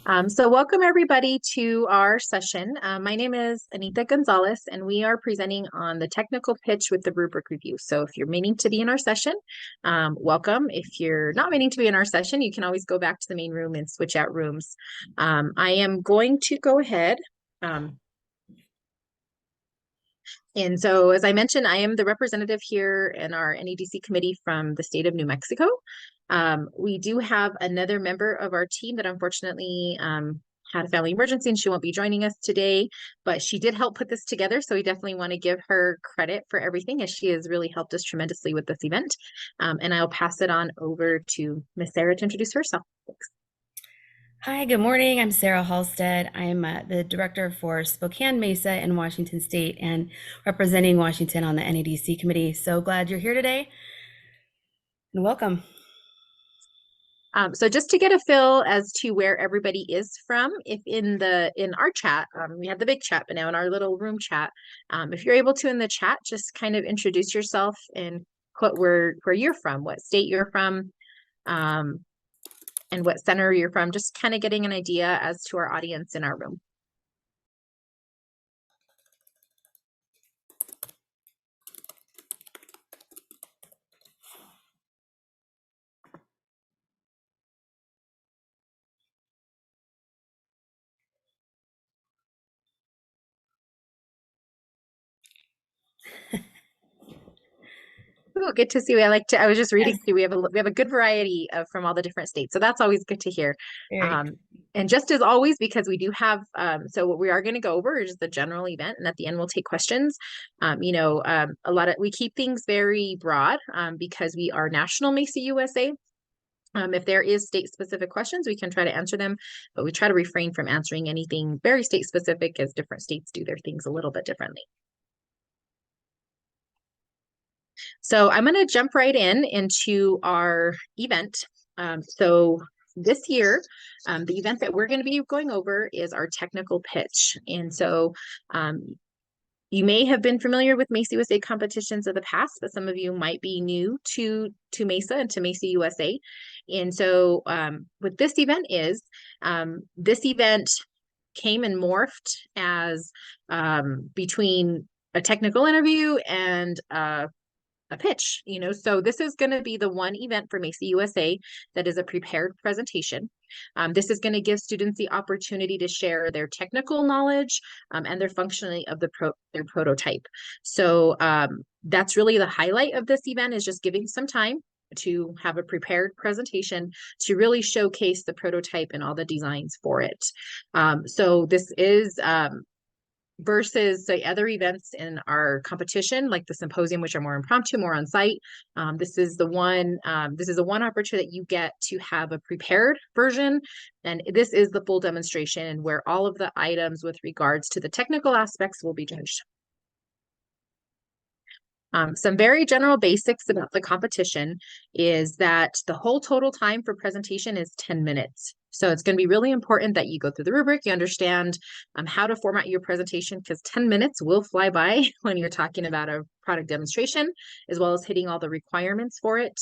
So welcome everybody to our session. My name is Anita Gonzalez, and we are presenting on the technical pitch with the rubric review. So if you're meaning to be in our session, welcome. If you're not meaning to be in our session, you can always go back to the main room and switch out rooms. I am going to go ahead. And so, as I mentioned, I am the representative here in our NEDC committee from the state of New Mexico. We do have another member of our team that unfortunately had a family emergency and she won't be joining us today, but she did help put this together. So we definitely want to give her credit for everything as she has really helped us tremendously with this event. And I'll pass it on over to Miss Sarah to introduce herself. Thanks. Hi, good morning. I'm Sarah Halstead. I'm the director for Spokane Mesa in Washington State and representing Washington on the NEDC committee. So glad you're here today and welcome. So just to get a feel as to where everybody is from, if in our chat, we have the big chat, but now in our little room chat, if you're able to in the chat, just kind of introduce yourself and put where you're from, what state you're from, and what center you're from, just kind of getting an idea as to our audience in our room. Oh, good to see. I was just reading Yes. through. We have a good variety of from all the different states, so that's always good to hear. Very. And just as always, because we do have, so what we are going to go over is the general event, and at the end we'll take questions. We keep things very broad because we are National Mesa USA. If there is state-specific questions, we can try to answer them, but we try to refrain from answering anything very state-specific as different states do their things a little bit differently. So I'm going to jump right into our event. So this year, the event that we're going to be going over is our technical pitch. And so you may have been familiar with Mesa USA competitions of the past, but some of you might be new to Mesa and to Mesa USA. And so what this event is, this event came and morphed as between a technical interview and a pitch, so this is going to be the one event for Mesa USA that is a prepared presentation. This is going to give students the opportunity to share their technical knowledge and their functionality of their prototype. So that's really the highlight of this event, is just giving some time to have a prepared presentation to really showcase the prototype and all the designs for it. So this is versus say other events in our competition, like the symposium, which are more impromptu, more on site. This is the one opportunity that you get to have a prepared version. And this is the full demonstration where all of the items with regards to the technical aspects will be judged. Some very general basics about the competition is that the whole total time for presentation is 10 minutes. So it's going to be really important that you go through the rubric, you understand how to format your presentation, because 10 minutes will fly by when you're talking about a product demonstration, as well as hitting all the requirements for it.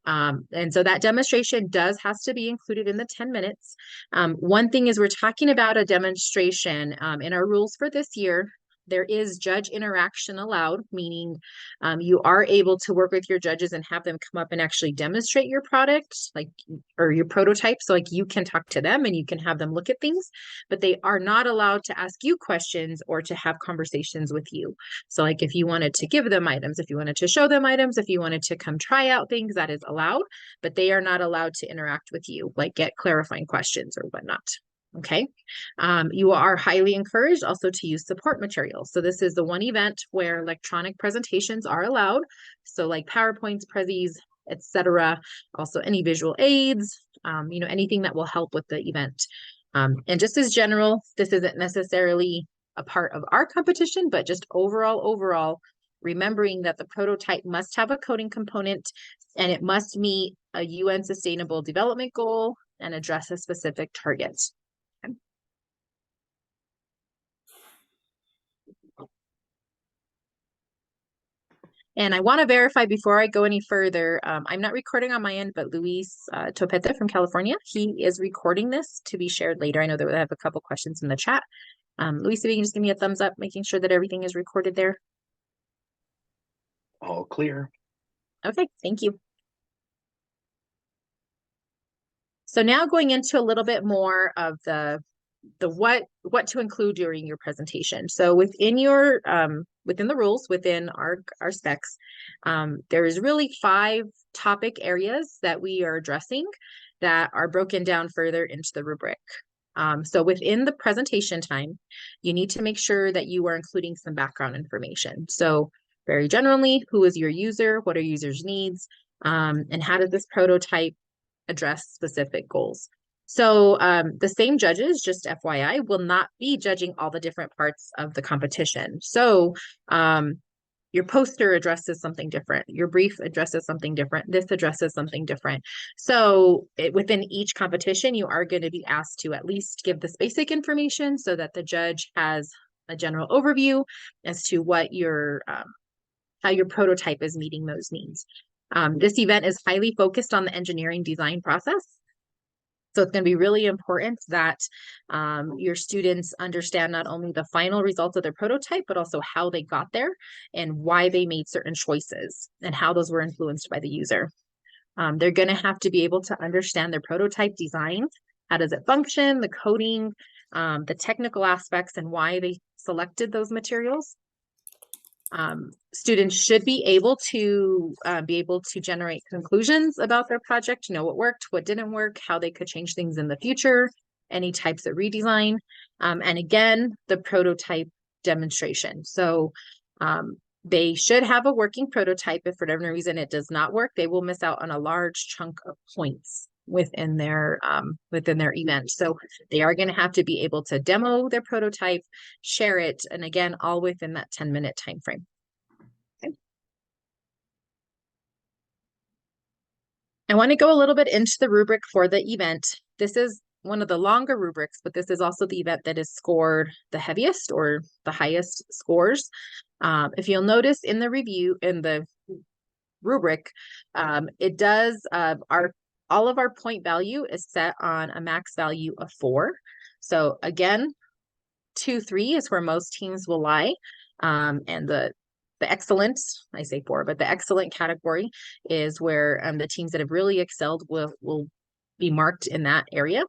And so that demonstration has to be included in the 10 minutes. One thing is we're talking about a demonstration in our rules for this year. There is judge interaction allowed, meaning you are able to work with your judges and have them come up and actually demonstrate your product, or your prototype. So you can talk to them and you can have them look at things, but they are not allowed to ask you questions or to have conversations with you. So if you wanted to give them items, if you wanted to show them items, if you wanted to come try out things, that is allowed, but they are not allowed to interact with you, get clarifying questions or whatnot. Okay. You are highly encouraged also to use support materials. So this is the one event where electronic presentations are allowed. So PowerPoints, Prezis, etc. Also any visual aids, anything that will help with the event. And just as general, this isn't necessarily a part of our competition, but just overall, remembering that the prototype must have a coding component and it must meet a UN Sustainable Development Goal and address a specific target. And I want to verify before I go any further, I'm not recording on my end, but Luis Topete from California, he is recording this to be shared later. I know that we have a couple questions in the chat. Luis, if you can just give me a thumbs up, making sure that everything is recorded there. All clear. Okay, thank you. So now going into a little bit more of the what to include during your presentation. So within your within the rules, within our specs, there is really 5 topic areas that we are addressing that are broken down further into the rubric. So within the presentation time, you need to make sure that you are including some background information. So very generally, who is your user? What are users' needs? And how does this prototype address specific goals? So the same judges, just FYI, will not be judging all the different parts of the competition. So your poster addresses something different. Your brief addresses something different. This addresses something different. So within each competition, you are going to be asked to at least give this basic information so that the judge has a general overview as to what your how your prototype is meeting those needs. This event is highly focused on the engineering design process. So it's going to be really important that your students understand not only the final results of their prototype, but also how they got there and why they made certain choices and how those were influenced by the user. They're going to have to be able to understand their prototype design. How does it function, the coding, the technical aspects, and why they selected those materials. Students should be able to generate conclusions about their project, know what worked, what didn't work, how they could change things in the future, any types of redesign, and again, the prototype demonstration. So they should have a working prototype. If for whatever reason it does not work, they will miss out on a large chunk of points within their event. So they are going to have to be able to demo their prototype, share it, and again, all within that 10-minute time frame. Okay. I want to go a little bit into the rubric for the event. This is one of the longer rubrics, but this is also the event that is scored the heaviest or the highest scores. If you'll notice in the review, in the rubric, it does all of our point value is set on a max value of 4. So again, 2, 3 is where most teams will lie. And the excellent, I say 4, but the excellent category is where the teams that have really excelled will be marked in that area.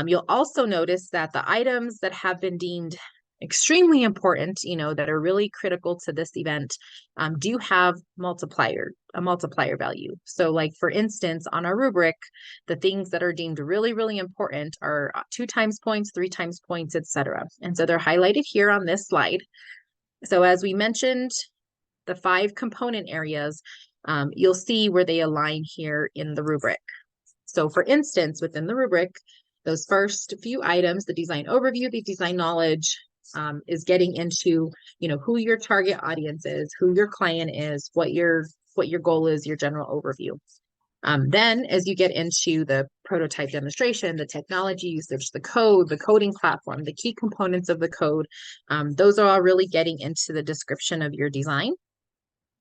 You'll also notice that the items that have been deemed extremely important, that are really critical to this event, do have a multiplier value. So like, for instance, on our rubric, the things that are deemed really, really important are 2 times points, 3 times points, etc. And so they're highlighted here on this slide. So as we mentioned, the 5 component areas, you'll see where they align here in the rubric. So for instance, within the rubric, those first few items, the design overview, the design knowledge, is getting into, who your target audience is, who your client is, what your goal is, your general overview. Then as you get into the prototype demonstration, the technology usage, the code, the coding platform, the key components of the code, those are all really getting into the description of your design,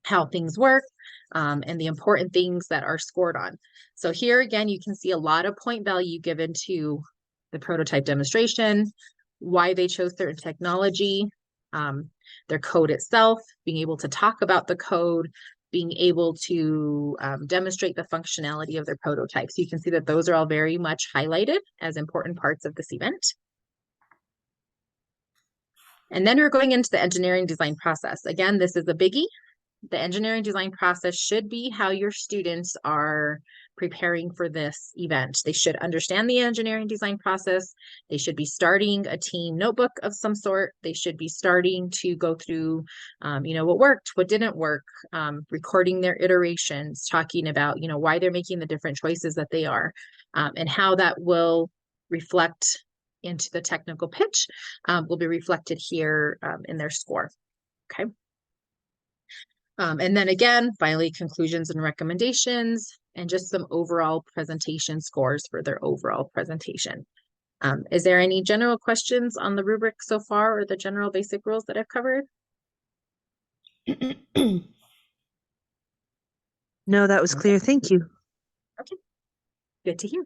how things work, and the important things that are scored on. So here again, you can see a lot of point value given to the prototype demonstration, why they chose certain technology, their code itself, being able to talk about the code, being able to demonstrate the functionality of their prototypes. You can see that those are all very much highlighted as important parts of this event. And then we're going into the engineering design process. Again, this is a biggie. The engineering design process should be how your students are preparing for this event. They should understand the engineering design process. They should be starting a team notebook of some sort. They should be starting to go through, what worked, what didn't work, recording their iterations, talking about, why they're making the different choices that they are, and how that will reflect into the technical pitch, will be reflected here in their score. Okay. And then again, finally, conclusions and recommendations, and just some overall presentation scores for their overall presentation. Is there any general questions on the rubric so far, or the general basic rules that I've covered? No, that was clear. Thank you. Okay, good to hear.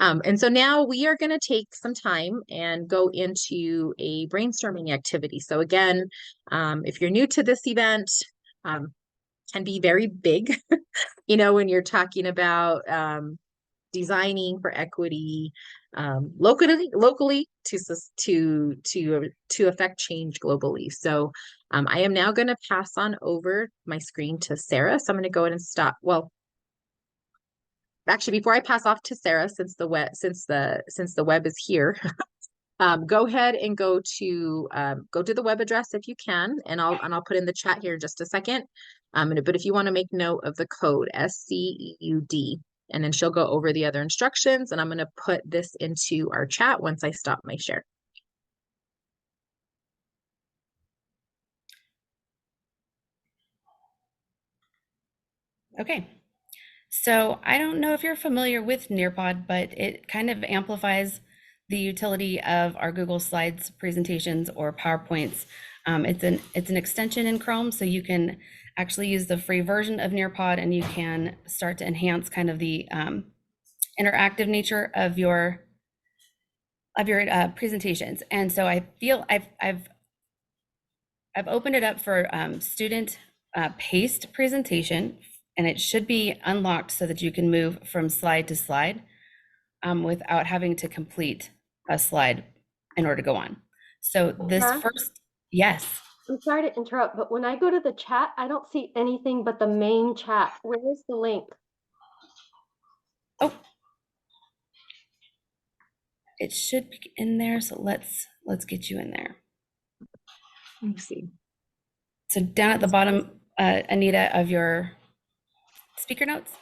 And so now we are going to take some time and go into a brainstorming activity. So again, if you're new to this event, can be very big, when you're talking about designing for equity locally to affect change globally. So I am now going to pass on over my screen to Sarah. So I'm going to go ahead and stop. Well, actually, before I pass off to Sarah, since the web is here, go ahead and go to the web address if you can, and I'll put in the chat here in just a second. But if you want to make note of the code SCEUD, and then she'll go over the other instructions, and I'm going to put this into our chat once I stop my share. Okay. So I don't know if you're familiar with Nearpod, but it kind of amplifies the utility of our Google Slides presentations or PowerPoints. It's an extension in Chrome, so you can actually use the free version of Nearpod, and you can start to enhance kind of the interactive nature of your presentations. And so I feel I've opened it up for student paced presentation, and it should be unlocked so that you can move from slide to slide without having to complete a slide in order to go on. So this first, yes. I'm sorry to interrupt, but when I go to the chat, I don't see anything but the main chat. Where is the link? Oh, it should be in there. So let's get you in there. Let me see. So down at the bottom, Anita, of your speaker notes.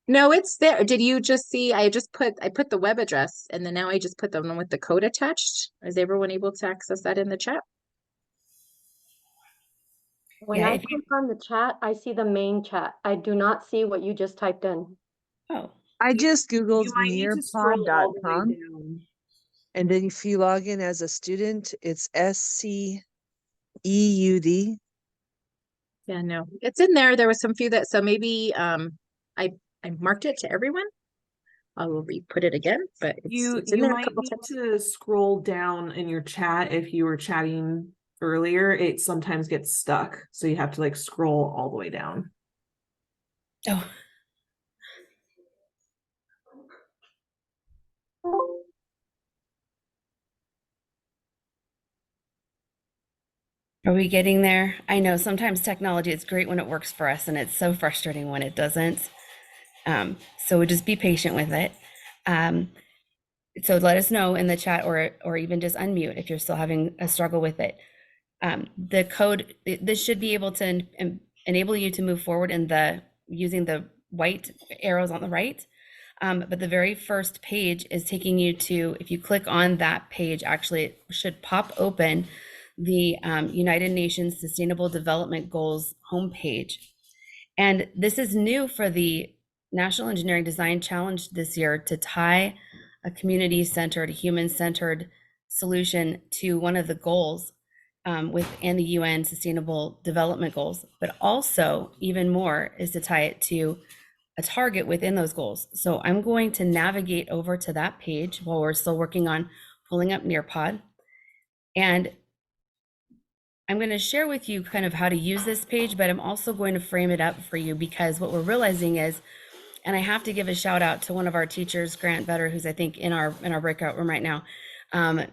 No, it's there. Did you just see? I put the web address, and then now I just put the one with the code attached. Is everyone able to access that in the chat? When I click on the chat, I see the main chat. I do not see what you just typed in. Oh, I just Googled nearpod.com. And then if you log in as a student, it's SCEUD. Yeah, no, it's in there. There was some few that, so maybe I marked it to everyone. I will re-put it again, but it's in there a couple times. You might need to scroll down in your chat. If you were chatting earlier, it sometimes gets stuck, so you have to like scroll all the way down. Oh. Are we getting there? I know sometimes technology is great when it works for us, and it's so frustrating when it doesn't. So just be patient with it. So let us know in the chat, or even just unmute if you're still having a struggle with it. The code, this should be able to enable you to move forward using the white arrows on the right. But the very first page is taking you to, if you click on that page, actually it should pop open the United Nations Sustainable Development Goals homepage. And this is new for the National Engineering Design Challenge this year, to tie a community-centered, human-centered solution to one of the goals within the UN Sustainable Development Goals. But also, even more, is to tie it to a target within those goals. So I'm going to navigate over to that page while we're still working on pulling up Nearpod. And I'm going to share with you kind of how to use this page, but I'm also going to frame it up for you, because what we're realizing is, and I have to give a shout out to one of our teachers, Grant Vetter, who's I think in our breakout room right now.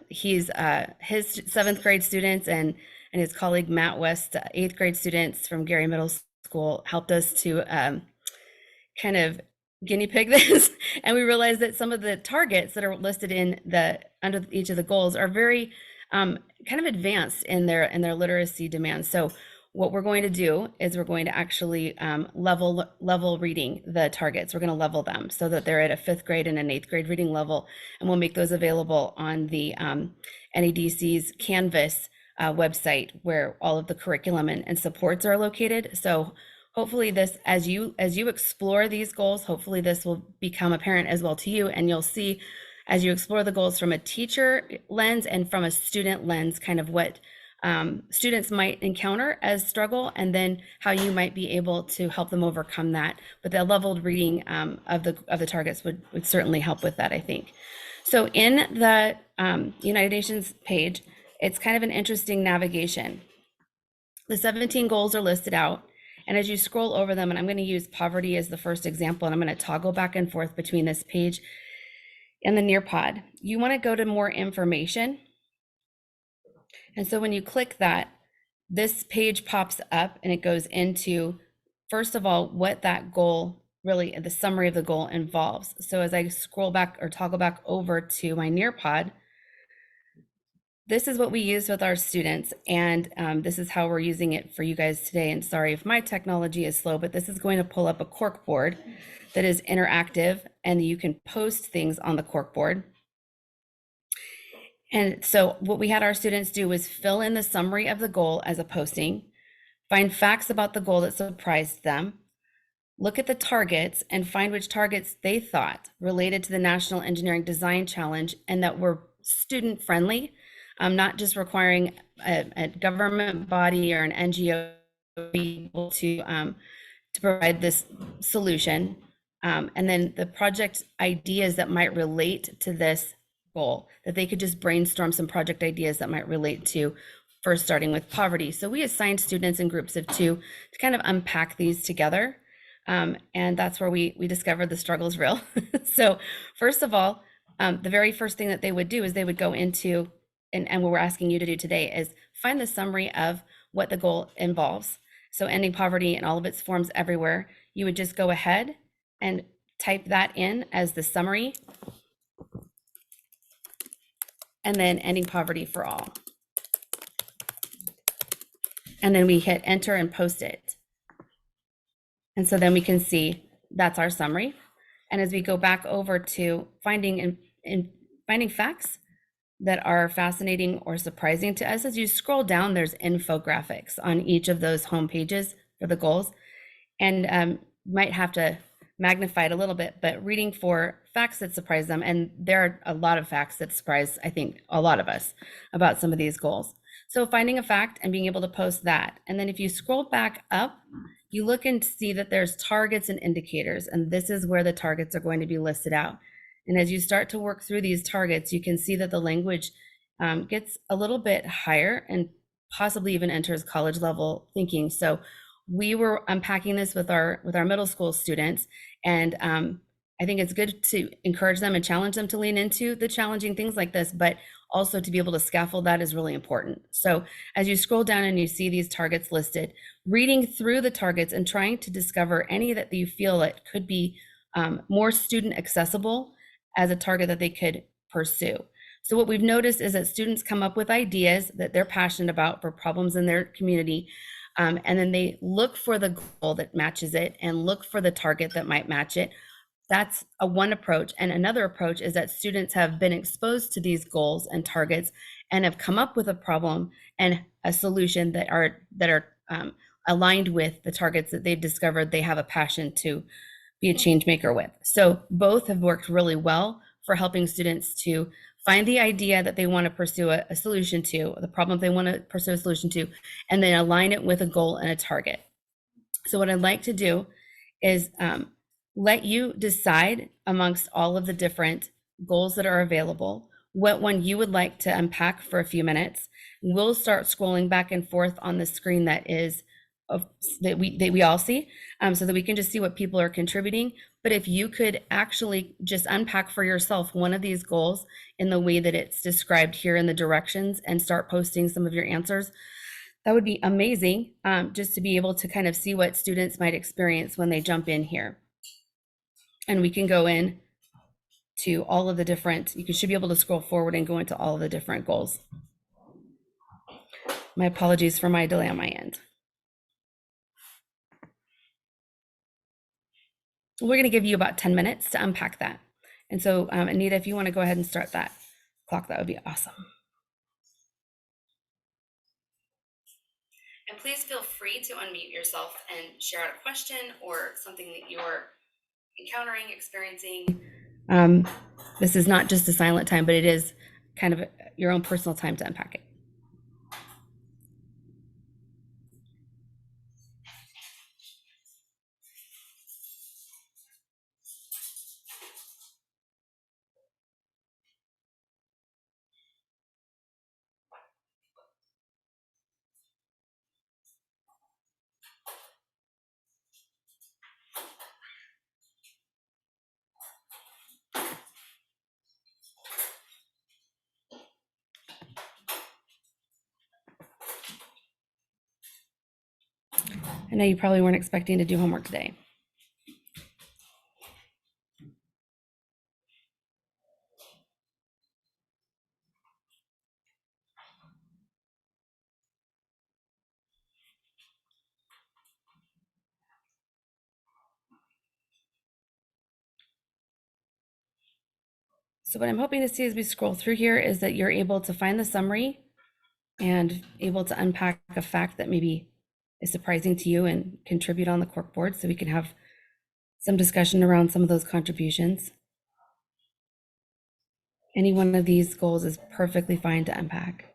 He's his 7th grade students and his colleague Matt West, 8th grade students from Gary Middle School, helped us to kind of guinea pig this. And we realized that some of the targets that are listed in under each of the goals are very kind of advanced in their literacy demands. So what we're going to do is we're going to actually level reading the targets. We're going to level them so that they're at a 5th grade and an 8th grade reading level, and we'll make those available on the NEDC's Canvas website, where all of the curriculum and supports are located. So hopefully this, as you explore these goals, hopefully this will become apparent as well to you, and you'll see as you explore the goals from a teacher lens and from a student lens, kind of what students might encounter as struggle, and then how you might be able to help them overcome that. But the leveled reading of the targets would certainly help with that, I think. So in the United Nations page, it's kind of an interesting navigation. The 17 goals are listed out. And as you scroll over them, and I'm going to use poverty as the first example, and I'm going to toggle back and forth between this page and the Nearpod, you want to go to more information. And so when you click that, this page pops up and it goes into, first of all, what that goal really, the summary of the goal involves. So as I scroll back or toggle back over to my Nearpod, this is what we use with our students, and this is how we're using it for you guys today. And sorry if my technology is slow, but this is going to pull up a corkboard that is interactive, and you can post things on the corkboard. And so what we had our students do was fill in the summary of the goal as a posting, find facts about the goal that surprised them, look at the targets and find which targets they thought related to the National Engineering Design Challenge and that were student friendly, not just requiring a government body or an NGO to be able to provide this solution. And then the project ideas that might relate to this goal, that they could just brainstorm some project ideas that might relate to first starting with poverty. So we assigned students in groups of 2 to kind of unpack these together. And that's where we discovered the struggle is real. So first of all, the very first thing that they would do is they would go into, and what we're asking you to do today is find the summary of what the goal involves. So ending poverty in all of its forms everywhere. You would just go ahead and type that in as the summary, and then ending poverty for all. And then we hit enter and post it. And so then we can see that's our summary. And as we go back over to finding facts that are fascinating or surprising to us, as you scroll down, there's infographics on each of those home pages for the goals. And might have to magnify it a little bit, but reading for facts that surprise them. And there are a lot of facts that surprise, I think, a lot of us about some of these goals. So finding a fact and being able to post that. And then if you scroll back up, you look and see that there's targets and indicators, and this is where the targets are going to be listed out. And as you start to work through these targets, you can see that the language gets a little bit higher and possibly even enters college level thinking. So we were unpacking this with our middle school students, and I think it's good to encourage them and challenge them to lean into the challenging things like this, but also to be able to scaffold that is really important. So as you scroll down and you see these targets listed, reading through the targets and trying to discover any that you feel that could be more student accessible as a target that they could pursue. So what we've noticed is that students come up with ideas that they're passionate about for problems in their community, and then they look for the goal that matches it and look for the target that might match it. That's one approach. And another approach is that students have been exposed to these goals and targets and have come up with a problem and a solution that are aligned with the targets that they've discovered they have a passion to be a change maker with. So both have worked really well for helping students to find the idea that they want to pursue a solution to, the problem they want to pursue a solution to, and then align it with a goal and a target. So what I'd like to do is let you decide amongst all of the different goals that are available, what one you would like to unpack for a few minutes. We'll start scrolling back and forth on the screen that we all see, so that we can just see what people are contributing. But if you could actually just unpack for yourself one of these goals in the way that it's described here in the directions and start posting some of your answers, that would be amazing, just to be able to kind of see what students might experience when they jump in here. And we can go in to all of the different, you should be able to scroll forward and go into all of the different goals. My apologies for my delay on my end. We're going to give you about 10 minutes to unpack that. And so, Anita, if you want to go ahead and start that clock, that would be awesome. And please feel free to unmute yourself and share out a question or something that you're encountering, experiencing. This is not just a silent time, but it is kind of your own personal time to unpack it. I know you probably weren't expecting to do homework today. So what I'm hoping to see as we scroll through here is that you're able to find the summary and able to unpack a fact that maybe is surprising to you and contribute on the corkboard so we can have some discussion around some of those contributions. Any one of these goals is perfectly fine to unpack.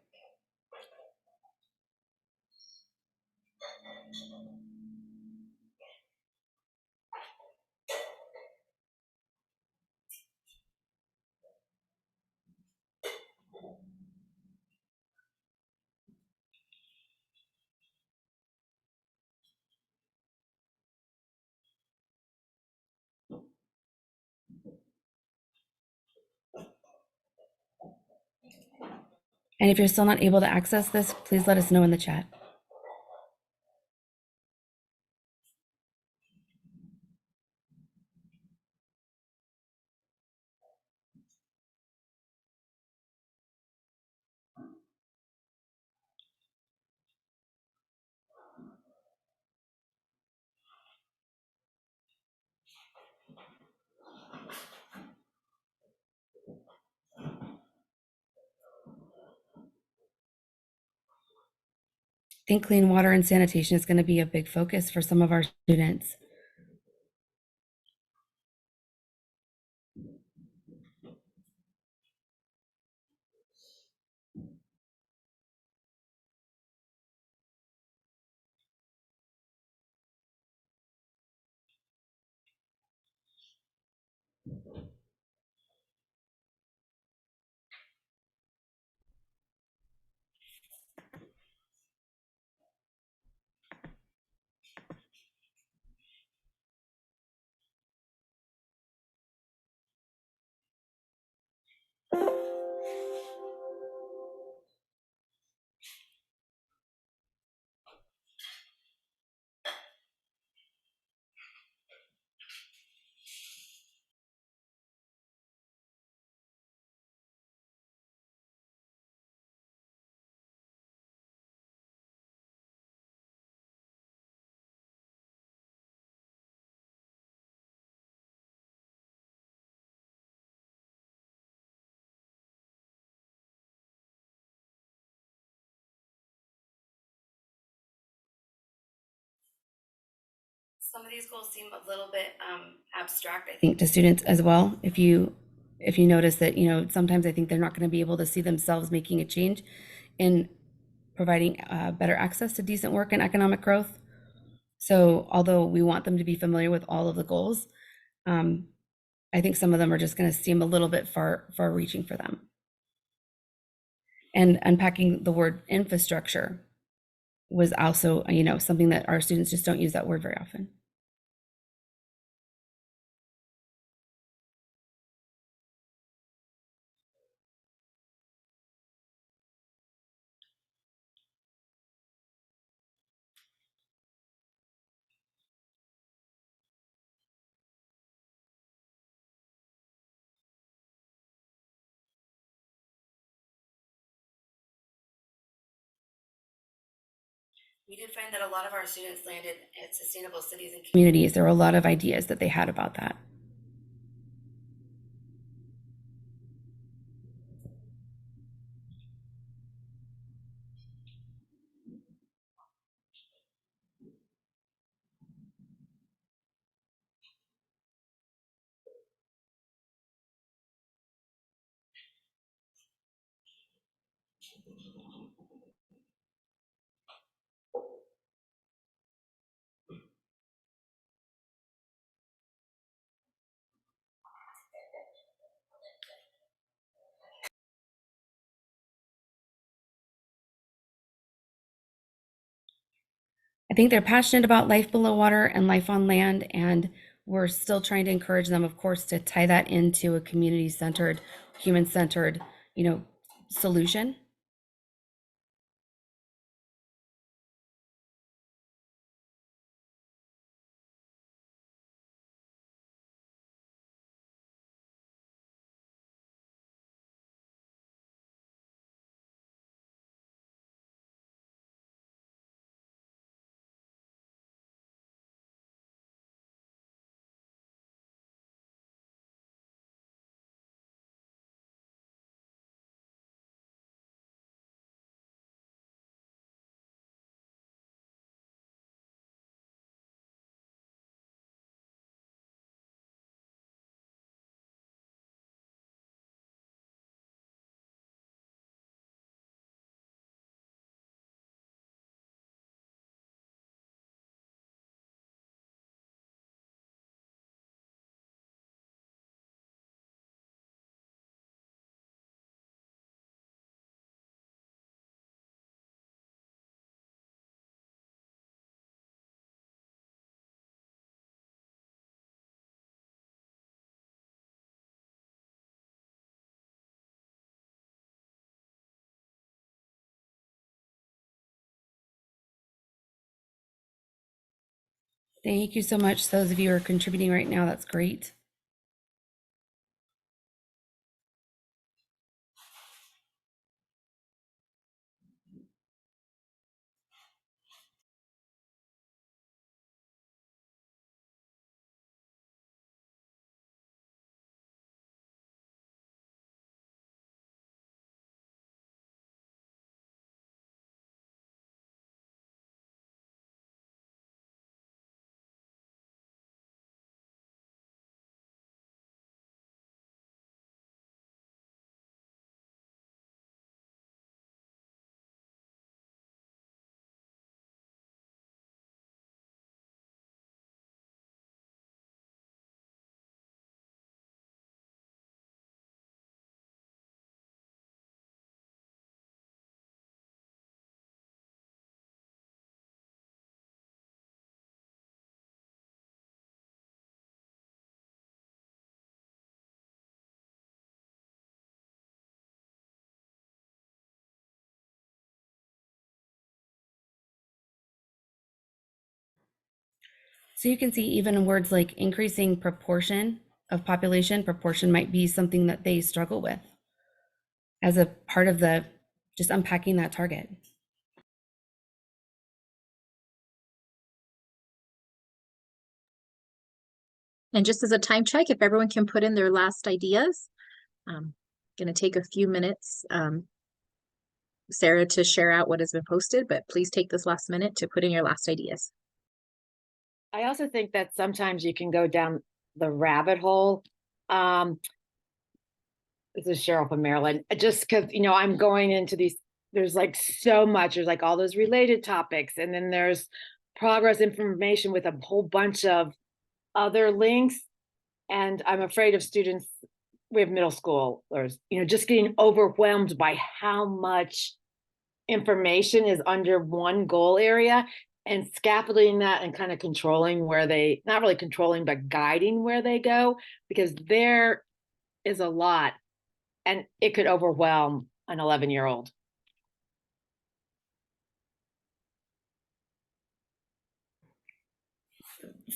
And if you're still not able to access this, please let us know in the chat. I think clean water and sanitation is going to be a big focus for some of our students. Some of these goals seem a little bit abstract, I think, to students as well. If you notice that, sometimes I think they're not going to be able to see themselves making a change in providing better access to decent work and economic growth. So although we want them to be familiar with all of the goals, I think some of them are just going to seem a little bit far reaching for them. And unpacking the word infrastructure was also, something that our students just don't use that word very often. We did find that a lot of our students landed at sustainable cities and communities. There were a lot of ideas that they had about that. I think they're passionate about life below water and life on land, and we're still trying to encourage them, of course, to tie that into a community-centered, human-centered, solution. Thank you so much. Those of you who are contributing right now, that's great. So you can see even in words like increasing proportion of population, proportion might be something that they struggle with as a part of the just unpacking that target. And just as a time check, if everyone can put in their last ideas, going to take a few minutes, Sarah, to share out what has been posted, but please take this last minute to put in your last ideas. I also think that sometimes you can go down the rabbit hole. This is Cheryl from Maryland. Just because, I'm going into these, there's like so much, there's like all those related topics, and then there's progress information with a whole bunch of other links. And I'm afraid of students, we have middle schoolers, just getting overwhelmed by how much information is under one goal area, and scaffolding that and kind of controlling where they, not really controlling, but guiding where they go, because there is a lot and it could overwhelm an 11-year-old.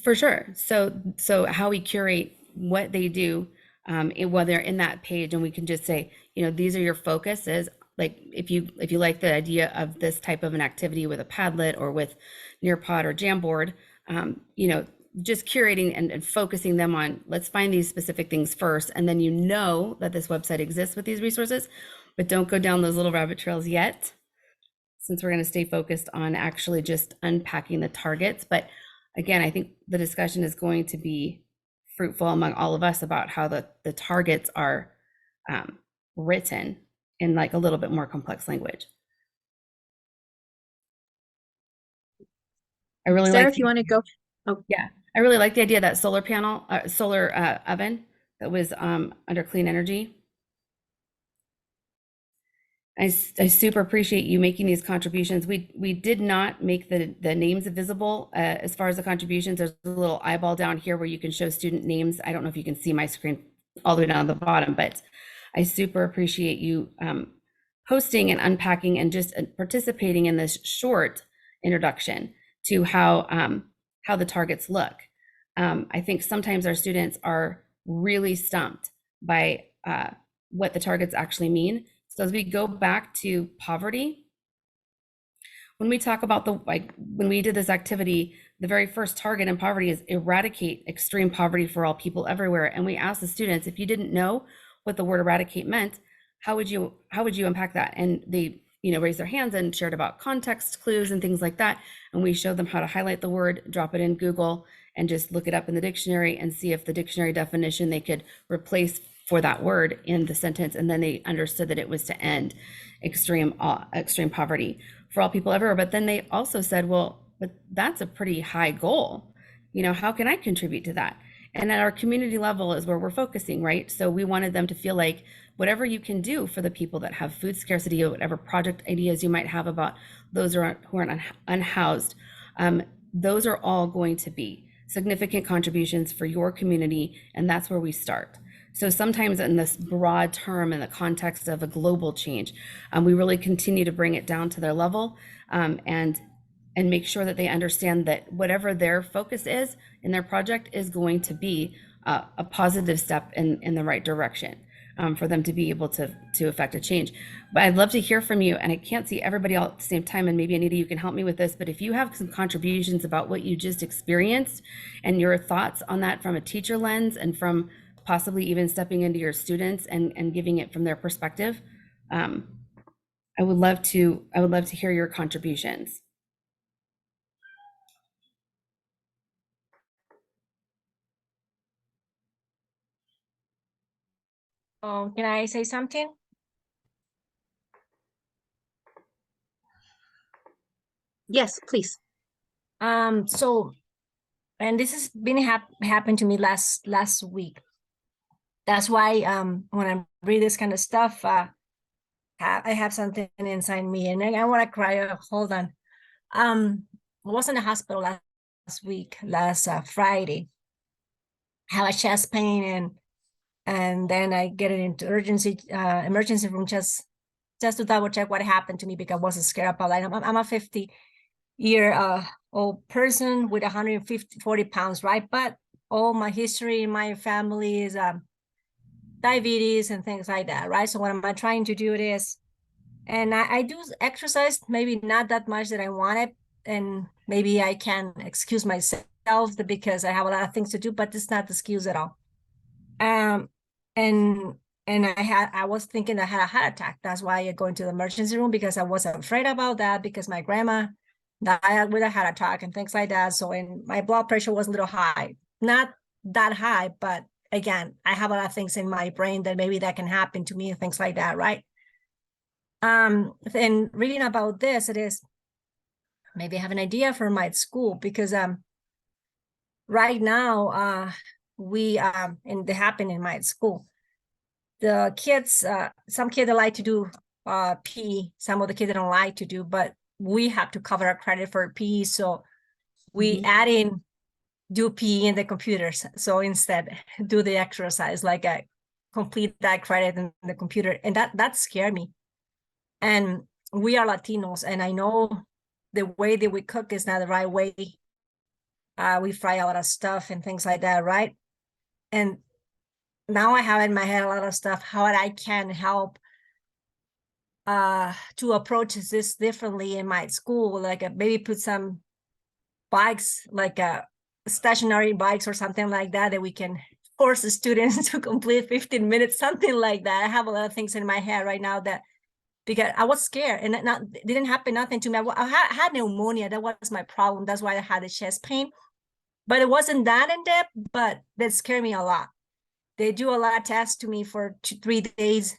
For sure. So how we curate what they do, whether they're in that page, and we can just say, these are your focuses. Like if you like the idea of this type of an activity with a Padlet or with Nearpod or Jamboard, just curating and focusing them on, let's find these specific things first, and then that this website exists with these resources, but don't go down those little rabbit trails yet, since we're going to stay focused on actually just unpacking the targets. But again, I think the discussion is going to be fruitful among all of us about how the targets are written in like a little bit more complex language. I really Sarah, like if you want to go. Oh, yeah, I really like the idea of that solar panel, solar oven that was under clean energy. I super appreciate you making these contributions. We did not make the names visible as far as the contributions. There's a little eyeball down here where you can show student names. I don't know if you can see my screen all the way down at the bottom, but I super appreciate you posting and unpacking and just participating in this short introduction to how the targets look. I think sometimes our students are really stumped by what the targets actually mean. So as we go back to poverty, when we talk about when we did this activity, the very first target in poverty is eradicate extreme poverty for all people everywhere. And we asked the students, if you didn't know what the word eradicate meant, how would you unpack that? And they, raised their hands and shared about context clues and things like that. And we showed them how to highlight the word, drop it in Google, and just look it up in the dictionary and see if the dictionary definition they could replace for that word in the sentence. And then they understood that it was to end extreme poverty for all people everywhere. But then they also said, well, but that's a pretty high goal. How can I contribute to that? And at our community level is where we're focusing, right? So we wanted them to feel like whatever you can do for the people that have food scarcity, or whatever project ideas you might have about those who are unhoused, those are all going to be significant contributions for your community. And that's where we start. So sometimes in this broad term, in the context of a global change, we really continue to bring it down to their level. And and make sure that they understand that whatever their focus is in their project is going to be a positive step in the right direction, for them to be able to affect a change. But I'd love to hear from you, and I can't see everybody all at the same time, and maybe Anita, you can help me with this, but if you have some contributions about what you just experienced and your thoughts on that from a teacher lens and from possibly even stepping into your students and giving it from their perspective, I would love to hear your contributions. Can I say something? Yes, please. So, and this has been happened to me last week. That's why when I read this kind of stuff, I have something inside me, and I want to cry. Hold on. I was in the hospital last Friday. I have a chest pain, and then I get it into emergency room just to double check what happened to me, because I wasn't scared about it. I'm a 50-year old person with 140 pounds, right? But all my history in my family is diabetes and things like that, right? So what am I trying to do is, and I do exercise, maybe not that much that I wanted, and maybe I can excuse myself because I have a lot of things to do, but it's not the excuse at all. And I was thinking I had a heart attack. That's why I go into the emergency room, because I was afraid about that, because my grandma died with a heart attack and things like that. So, and my blood pressure was a little high, not that high, but again, I have a lot of things in my brain that maybe that can happen to me and things like that, right? And reading about this, it is maybe I have an idea for my school, because right now we and they happen in my school. The kids, some kids like to do PE, some of the kids don't like to do, but we have to cover our credit for PE, so we add in do PE in the computers. So instead, do the exercise, like complete that credit in the computer, and that scared me. And we are Latinos, and I know the way that we cook is not the right way. We fry a lot of stuff and things like that, right? And now I have in my head a lot of stuff, how I can help to approach this differently in my school, like maybe put some bikes, like stationary bikes or something like that, that we can force the students to complete 15 minutes, something like that. I have a lot of things in my head right now that, because I was scared, and it didn't happen nothing to me. I had pneumonia. That was my problem. That's why I had the chest pain, but it wasn't that in depth, but that scared me a lot. They do a lot of tests to me for 3 days.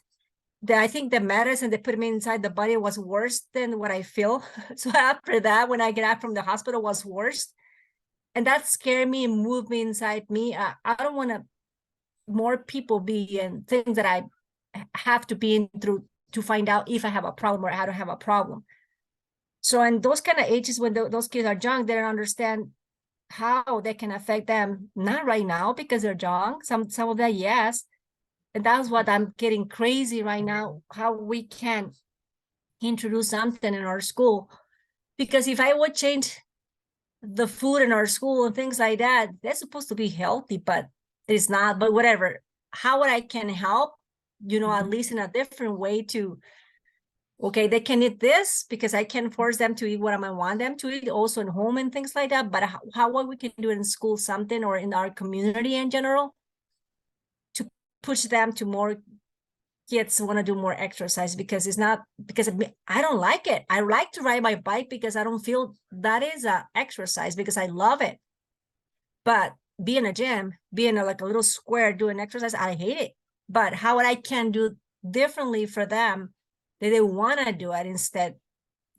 I think the medicine they put me inside the body was worse than what I feel. So after that, when I get out from the hospital, was worse. And that scared me and moved me inside me. I don't want to more people be in things that I have to be in through to find out if I have a problem or I don't have a problem. So in those kind of ages, when those kids are young, they don't understand how they can affect them. Not right now because they're young. Some of them, yes. And that's what I'm getting crazy right now, how we can introduce something in our school. Because if I would change the food in our school and things like that, they're supposed to be healthy, but it's not. But whatever, how I can help, at least in a different way to, okay, they can eat this because I can force them to eat what I want them to eat also in home and things like that. But what we can do in school, something, or in our community in general, to push them to more kids want to do more exercise, because it's not, because I don't like it. I like to ride my bike because I don't feel that is a exercise, because I love it. But being in a gym, being like a little square doing exercise, I hate it. But how I can do differently for them that they want to do it, instead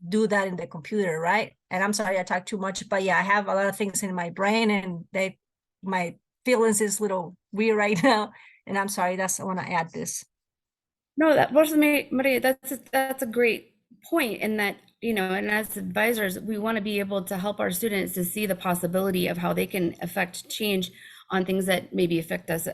do that in the computer, right? And I'm sorry I talk too much, but yeah, I have a lot of things in my brain, and my feelings is a little weird right now. And I'm sorry, I want to add this. No, that was Maria. That's a great point. In that, and as advisors, we want to be able to help our students to see the possibility of how they can affect change on things that maybe affect us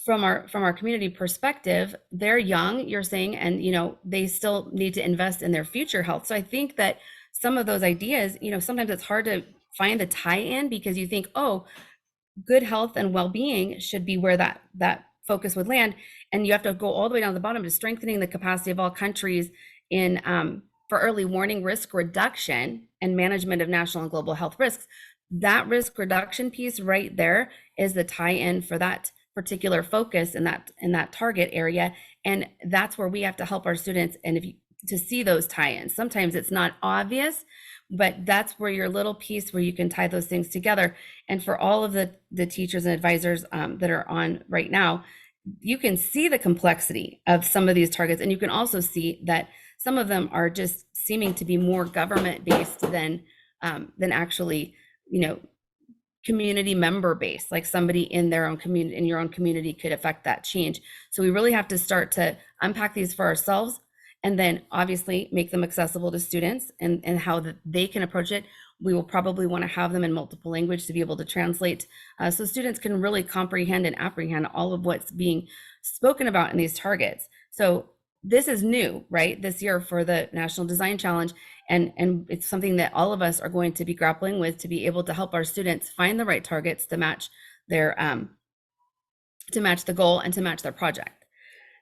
from our community perspective. They're young, you're saying, and they still need to invest in their future health. So I think that some of those ideas, sometimes it's hard to find the tie-in because you think, oh, good health and well-being should be where that focus would land, and you have to go all the way down to the bottom to strengthening the capacity of all countries in for early warning, risk reduction, and management of national and global health risks. That risk reduction piece right there is the tie-in for that particular focus in that target area, and that's where we have to help our students to see those tie-ins. Sometimes it's not obvious, but that's where your little piece where you can tie those things together. And for all of the teachers and advisors that are on right now, you can see the complexity of some of these targets, and you can also see that some of them are just seeming to be more government based than actually, community member based, like somebody in their own community, in your own community, could affect that change. So we really have to start to unpack these for ourselves, and then obviously make them accessible to students and how they can approach it. We will probably want to have them in multiple language to be able to translate, so students can really comprehend and apprehend all of what's being spoken about in these targets. So this is new, right, this year for the National Design Challenge, and it's something that all of us are going to be grappling with to be able to help our students find the right targets to match their to match the goal and to match their project.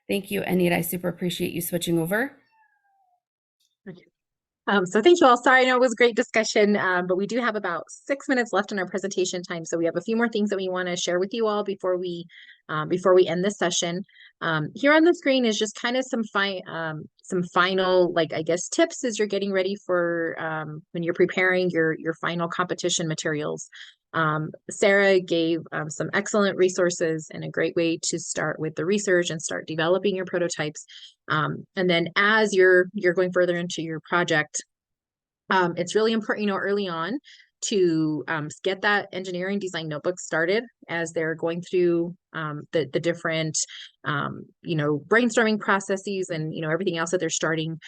Thank you, Anita. I super appreciate you switching over. So thank you all. Sorry, I know it was a great discussion, but we do have about 6 minutes left in our presentation time. So we have a few more things that we want to share with you all before we end this session. Here on the screen is just kind of some final, like, I guess, tips as you're getting ready for when you're preparing your final competition materials. Sarah gave some excellent resources and a great way to start with the research and start developing your prototypes. And then as you're going further into your project, it's really important, early on to get that engineering design notebook started as they're going through the different, brainstorming processes and, everything else that they're starting.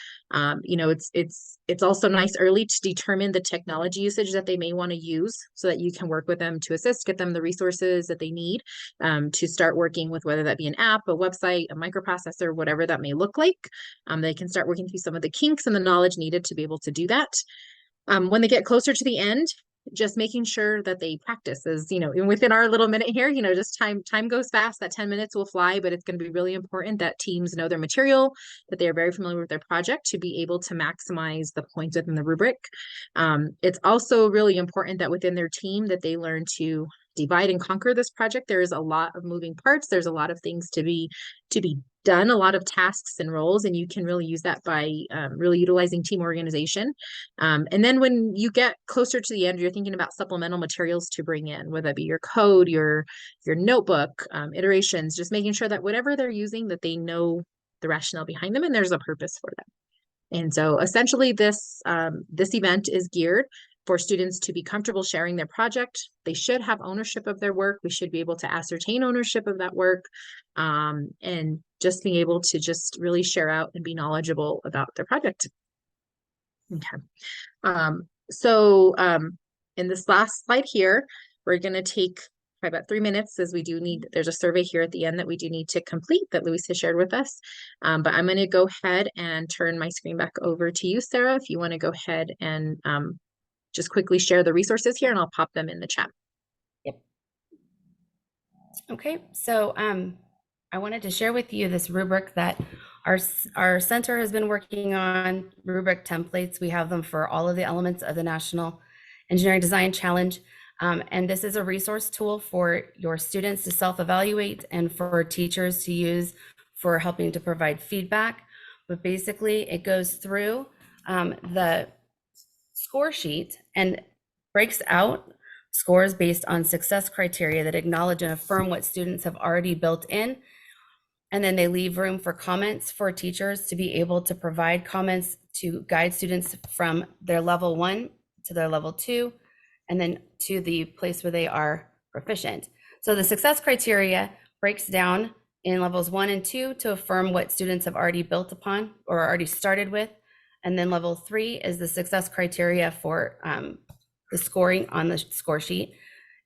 It's also nice early to determine the technology usage that they may want to use so that you can work with them to assist, get them the resources that they need to start working with, whether that be an app, a website, a microprocessor, whatever that may look like. They can start working through some of the kinks and the knowledge needed to be able to do that. When they get closer to the end, just making sure that they practice is, and within our little minute here, just time goes fast. That 10 minutes will fly, but it's going to be really important that teams know their material, that they are very familiar with their project to be able to maximize the points within the rubric. It's also really important that within their team that they learn to divide and conquer this project. There is a lot of moving parts. There's a lot of things to be done, a lot of tasks and roles, and you can really use that by really utilizing team organization. And then when you get closer to the end, you're thinking about supplemental materials to bring in, whether that be your code, your notebook, iterations, just making sure that whatever they're using, that they know the rationale behind them and there's a purpose for them. And so essentially this event is geared for students to be comfortable sharing their project. They should have ownership of their work. We should be able to ascertain ownership of that work, and just being able to just really share out and be knowledgeable about their project. Okay. In this last slide here, we're going to take probably about 3 minutes, as there's a survey here at the end that we do need to complete that Luis has shared with us. But I'm going to go ahead and turn my screen back over to you, Sarah, if you want to go ahead and just quickly share the resources here, and I'll pop them in the chat. Yep. Okay, so I wanted to share with you this rubric that our center has been working on, rubric templates. We have them for all of the elements of the National Engineering Design Challenge. And this is a resource tool for your students to self-evaluate and for teachers to use for helping to provide feedback. But basically it goes through the score sheet and breaks out scores based on success criteria that acknowledge and affirm what students have already built in. And then they leave room for comments for teachers to be able to provide comments to guide students from their level 1 to their level 2, and then to the place where they are proficient. So the success criteria breaks down in levels 1 and 2 to affirm what students have already built upon or already started with. And then level 3 is the success criteria for the scoring on the score sheet.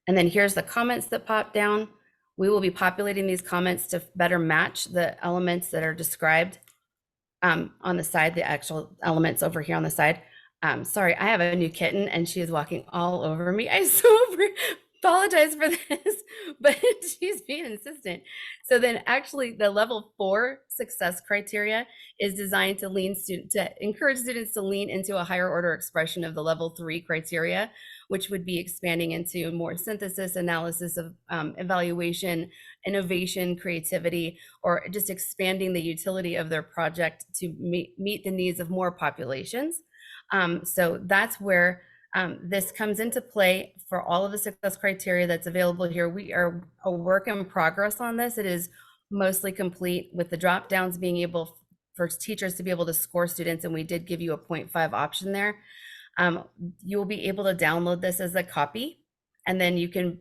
And then here's the comments that pop down. We will be populating these comments to better match the elements that are described on the side, the actual elements over here on the side. Sorry, I have a new kitten and she is walking all over me. I so apologize for this, but she's being insistent. So then actually the level 4 success criteria is designed to encourage students to lean into a higher order expression of the level 3 criteria, which would be expanding into more synthesis, analysis of evaluation, innovation, creativity, or just expanding the utility of their project to meet the needs of more populations. So that's where this comes into play for all of the success criteria that's available here. We are a work in progress on this. It is mostly complete, with the drop downs being able for teachers to be able to score students, and we did give you a 0.5 option there. You'll be able to download this as a copy, and then you can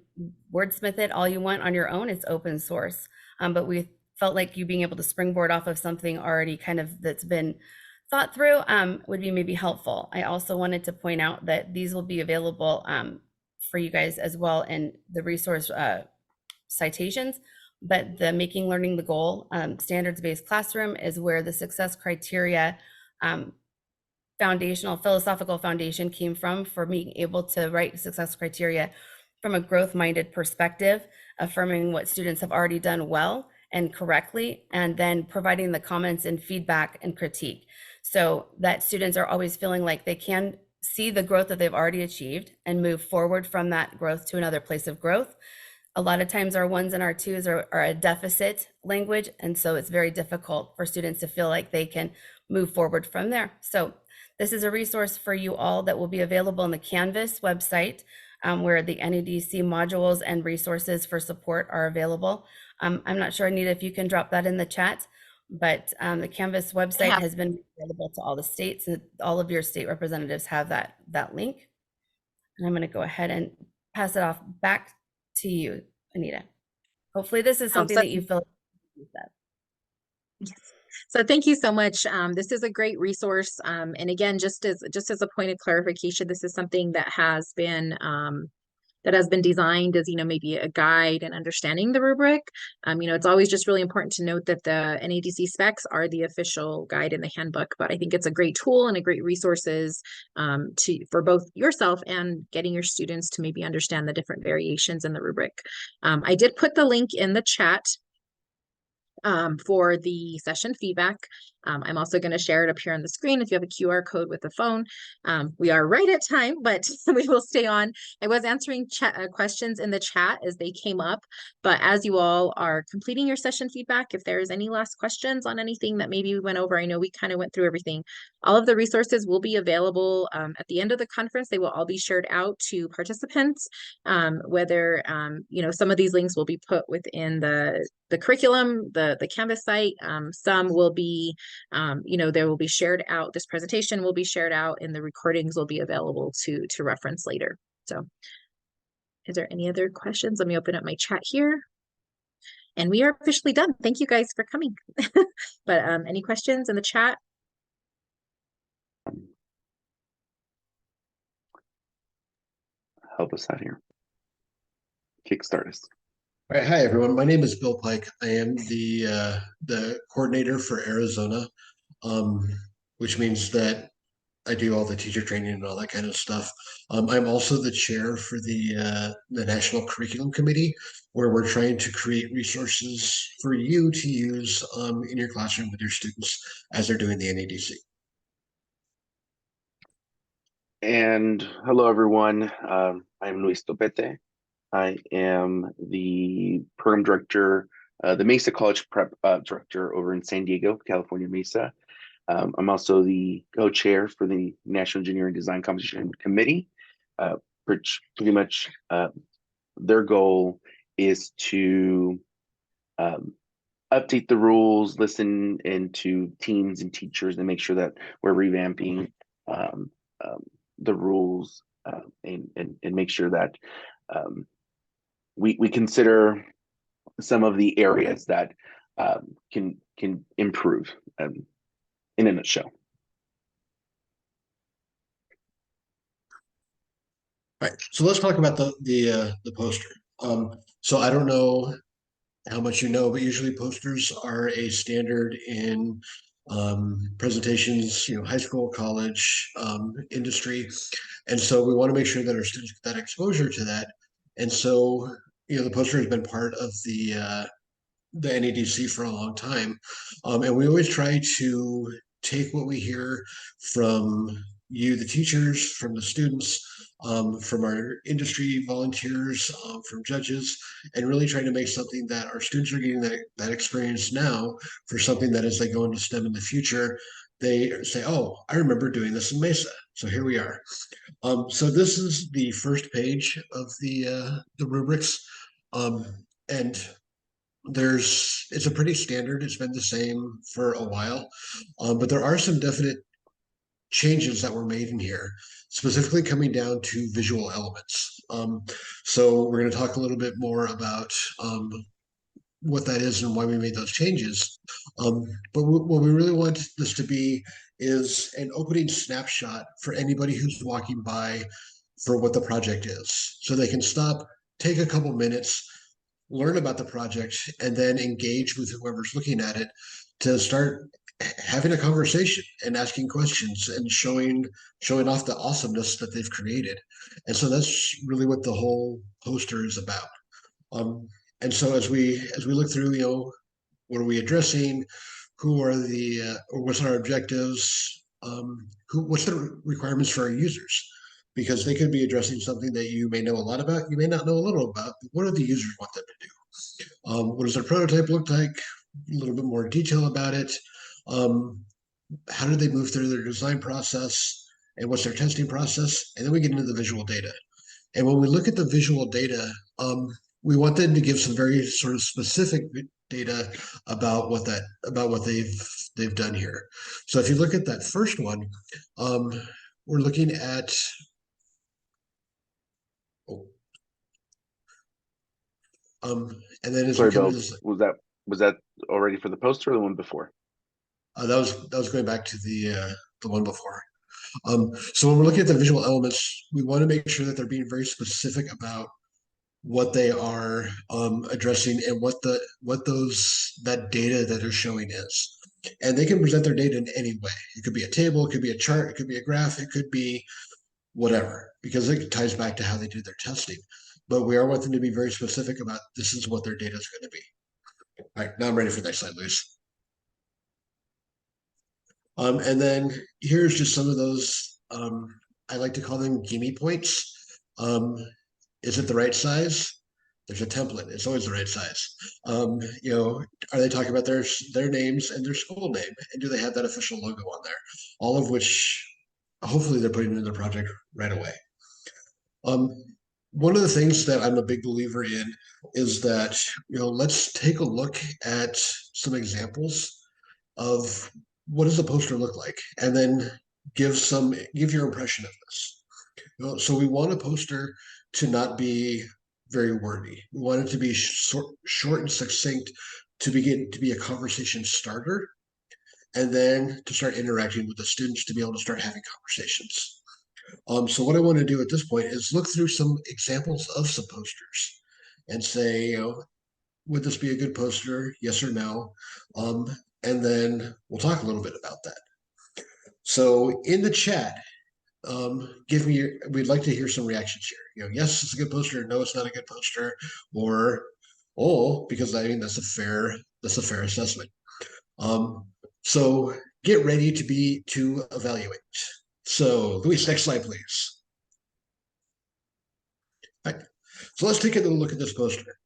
wordsmith it all you want on your own. It's open source, but we felt like you being able to springboard off of something already kind of that's been thought through would be maybe helpful. I also wanted to point out that these will be available for you guys as well in the resource citations, but the Making Learning the Goal standards-based classroom is where the success criteria philosophical foundation came from for being able to write success criteria from a growth-minded perspective, affirming what students have already done well and correctly, and then providing the comments and feedback and critique, so that students are always feeling like they can see the growth that they've already achieved and move forward from that growth to another place of growth. A lot of times our 1s and our 2s are a deficit language, and so it's very difficult for students to feel like they can move forward from there. So this is a resource for you all that will be available on the Canvas website, where the NEDC modules and resources for support are available. I'm not sure, Anita, if you can drop that in the chat, but the Canvas website has been available to all the states, and all of your state representatives have that link. And I'm going to go ahead and pass it off back to you, Anita. Hopefully this is something that you feel. Yes. So thank you so much. This is a great resource. And again, just as a point of clarification, this is something that has been designed as, maybe a guide and understanding the rubric. It's always just really important to note that the NADC specs are the official guide in the handbook, but I think it's a great tool and a great resources for both yourself and getting your students to maybe understand the different variations in the rubric. I did put the link in the chat for the session feedback. I'm also going to share it up here on the screen if you have a QR code with the phone. We are right at time, but we will stay on. I was answering questions in the chat as they came up, but as you all are completing your session feedback, if there's any last questions on anything that maybe we went over, I know we kind of went through everything. All of the resources will be available at the end of the conference. They will all be shared out to participants, whether, some of these links will be put within the curriculum, the Canvas site. Some will be, there will be shared out. This presentation will be shared out, and the recordings will be available to reference later. So is there any other questions? Let me open up my chat here. And we are officially done. Thank you guys for coming. But any questions in the chat? Help us out here. Kickstart us. All right, hi everyone. My name is Bill Pike. I am the coordinator for Arizona, which means that I do all the teacher training and all that kind of stuff. I'm also the chair for the National Curriculum Committee, where we're trying to create resources for you to use in your classroom with your students as they're doing the NADC. And hello everyone. I'm Luis Topete. I am the program director, the Mesa College Prep director over in San Diego, California, Mesa. I'm also the co-chair for the National Engineering Design Competition Committee, which pretty much their goal is to update the rules, listen into teams and teachers, and make sure that we're revamping the rules and make sure that we consider some of the areas that can improve in a nutshell. All right, so let's talk about the poster. So I don't know how much you know, but usually posters are a standard in presentations, high school, college, industry. And so we want to make sure that our students get that exposure to that. And so, the poster has been part of the NEDC for a long time. And we always try to take what we hear from you, the teachers, from the students, from our industry volunteers, from judges, and really try to make something that our students are getting that experience now for something that as they go into STEM in the future, they say, oh, I remember doing this in Mesa. So here we are. So this is the first page of the rubrics. And it's a pretty standard. It's been the same for a while, but there are some definite changes that were made in here, specifically coming down to visual elements. So we're going to talk a little bit more about what that is and why we made those changes. But what we really want this to be is an opening snapshot for anybody who's walking by for what the project is. So they can stop, take a couple minutes, learn about the project, and then engage with whoever's looking at it to start having a conversation and asking questions and showing off the awesomeness that they've created. And so that's really what the whole poster is about. And so as we look through, what are we addressing? Who are or what's our objectives? What's the requirements for our users? Because they could be addressing something that you may know a lot about, you may not know a little about, but what do the users want them to do? What does their prototype look like? A little bit more detail about it. How do they move through their design process? And what's their testing process? And then we get into the visual data. And when we look at the visual data, we want them to give some very sort of specific data about what they've done here. So if you look at that first one, we're looking at and then as Sorry, we come Bill, to this, was that already for the poster or the one before? that was going back to the one before. So when we're looking at the visual elements, we want to make sure that they're being very specific about what they are addressing and what that data that they're showing is. And they can present their data in any way. It could be a table, it could be a chart, it could be a graph, it could be whatever, because it ties back to how they do their testing. But we are wanting to be very specific about this is what their data is going to be. All right, now I'm ready for the next slide, Luis. And then here's just some of those, I like to call them gimme points. Is it the right size? There's a template. It's always the right size. Are they talking about their names and their school name? And do they have that official logo on there? All of which, hopefully they're putting in their project right away. One of the things that I'm a big believer in is that, let's take a look at some examples of what does the poster look like, and then give your impression of this. So we want a poster to not be very wordy. We want it to be short and succinct to be a conversation starter, and then to start interacting with the students to be able to start having conversations. So what I want to do at this point is look through some examples of some posters and say, would this be a good poster? Yes or no? And then we'll talk a little bit about that. So in the chat, we'd like to hear some reactions here. Yes, it's a good poster. No, it's not a good poster. Or, because I mean, that's a fair assessment. So get ready to evaluate. So Luis, next slide, please. All right. So let's take a little look at this poster.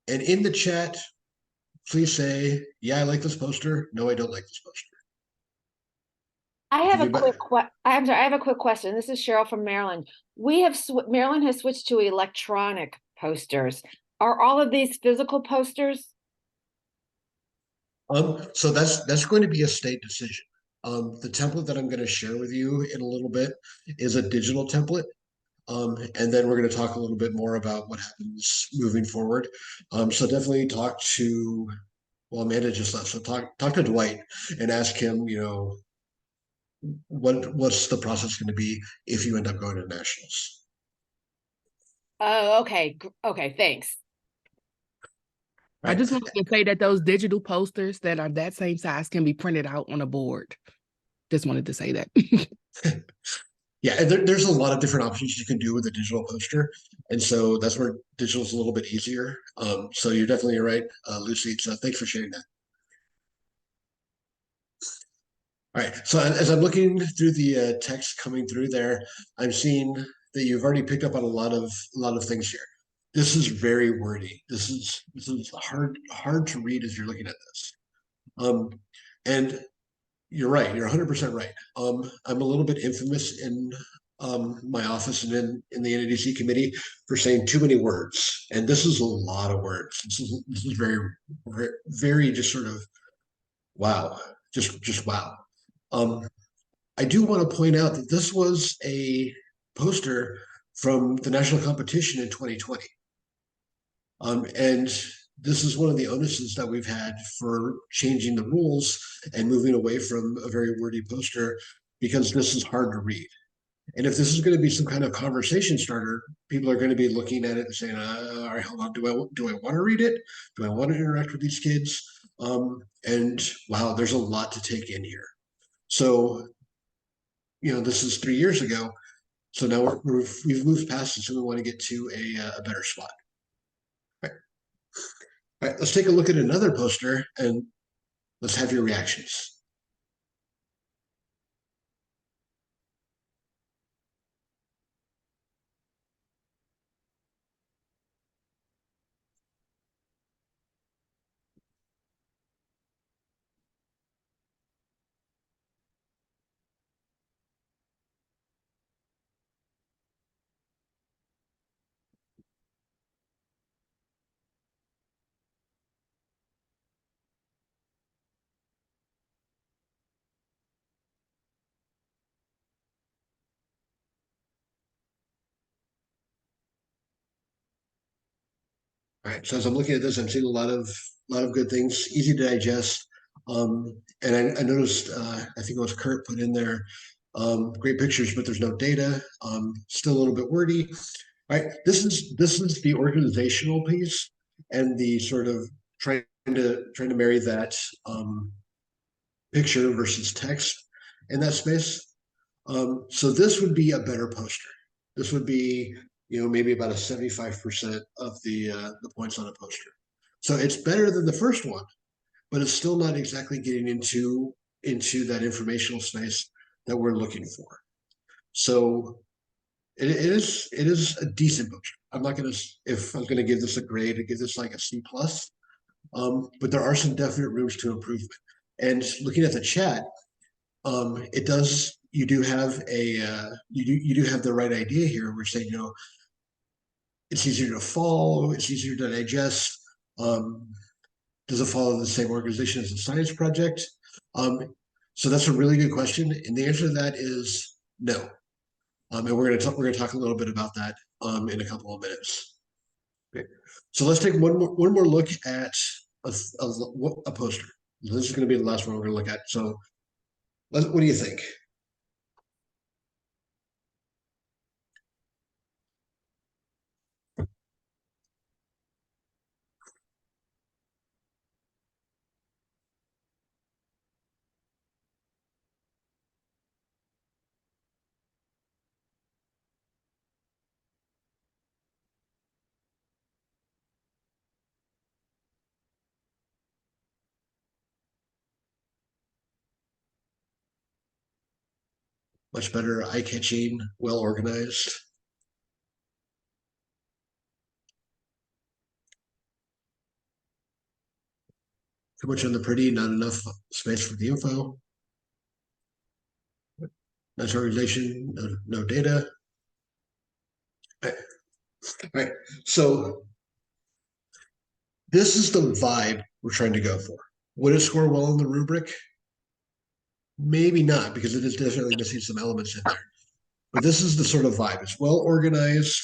And in the chat, please say, yeah, I like this poster. No, I don't like this poster. I have a quick question. This is Cheryl from Maryland. Maryland has switched to electronic posters. Are all of these physical posters? So that's going to be a state decision. The template that I'm going to share with you in a little bit is a digital template. And then we're going to talk a little bit more about what happens moving forward. So definitely talk to, Amanda just left, so talk to Dwight and ask him, what's the process going to be if you end up going to nationals. Oh, okay. Okay, thanks. I just wanted to say that those digital posters that are that same size can be printed out on a board. Just wanted to say that. Yeah, and there's a lot of different options you can do with a digital poster, and so that's where digital is a little bit easier. So you're definitely right, Lucy. So thanks for sharing that. All right. So as I'm looking through the text coming through there, I'm seeing that you've already picked up on a lot of things here. This is very wordy. This is hard to read as you're looking at this. And you're right. You're 100% right. I'm a little bit infamous in my office and in the NADC committee for saying too many words. And this is a lot of words. This is very, very, very just sort of wow, just wow. I do want to point out that this was a poster from the national competition in 2020. And this is one of the onuses that we've had for changing the rules and moving away from a very wordy poster because this is hard to read. And if this is going to be some kind of conversation starter, people are going to be looking at it and saying, all right, hold on, do I want to read it? Do I want to interact with these kids? And wow, there's a lot to take in here. So, this is 3 years ago. So now we've moved past it, so we want to get to a better spot. All right, let's take a look at another poster and let's have your reactions. All right, so as I'm looking at this, I'm seeing a lot of good things, easy to digest. And I noticed, I think it was Kurt put in there, great pictures, but there's no data. Still a little bit wordy. All right, this is the organizational piece and the sort of trying to marry that picture versus text in that space. So this would be a better poster. This would be, maybe about a 75% of the points on a poster. So it's better than the first one, but it's still not exactly getting into that informational space that we're looking for. So it is a decent poster. I'm not gonna, if I was gonna give this a grade, I'd give this like a C plus. But there are some definite rooms to improvement. And looking at the chat, it does. You do have you do have the right idea here. We're saying, it's easier to follow, it's easier to digest. Does it follow the same organization as a science project? So that's a really good question, and the answer to that is no. And we're gonna talk a little bit about that in a couple of minutes. Okay, so let's take one more look at a poster. This is going to be the last one we're going to look at. So, what do you think? Much better, eye-catching, well organized. Too much on the pretty, not enough space for the info. Nice organization, no data. All right. So this is the vibe we're trying to go for. Would it score well in the rubric? Maybe not, because it is definitely missing some elements in there. But this is the sort of vibe. It's well organized.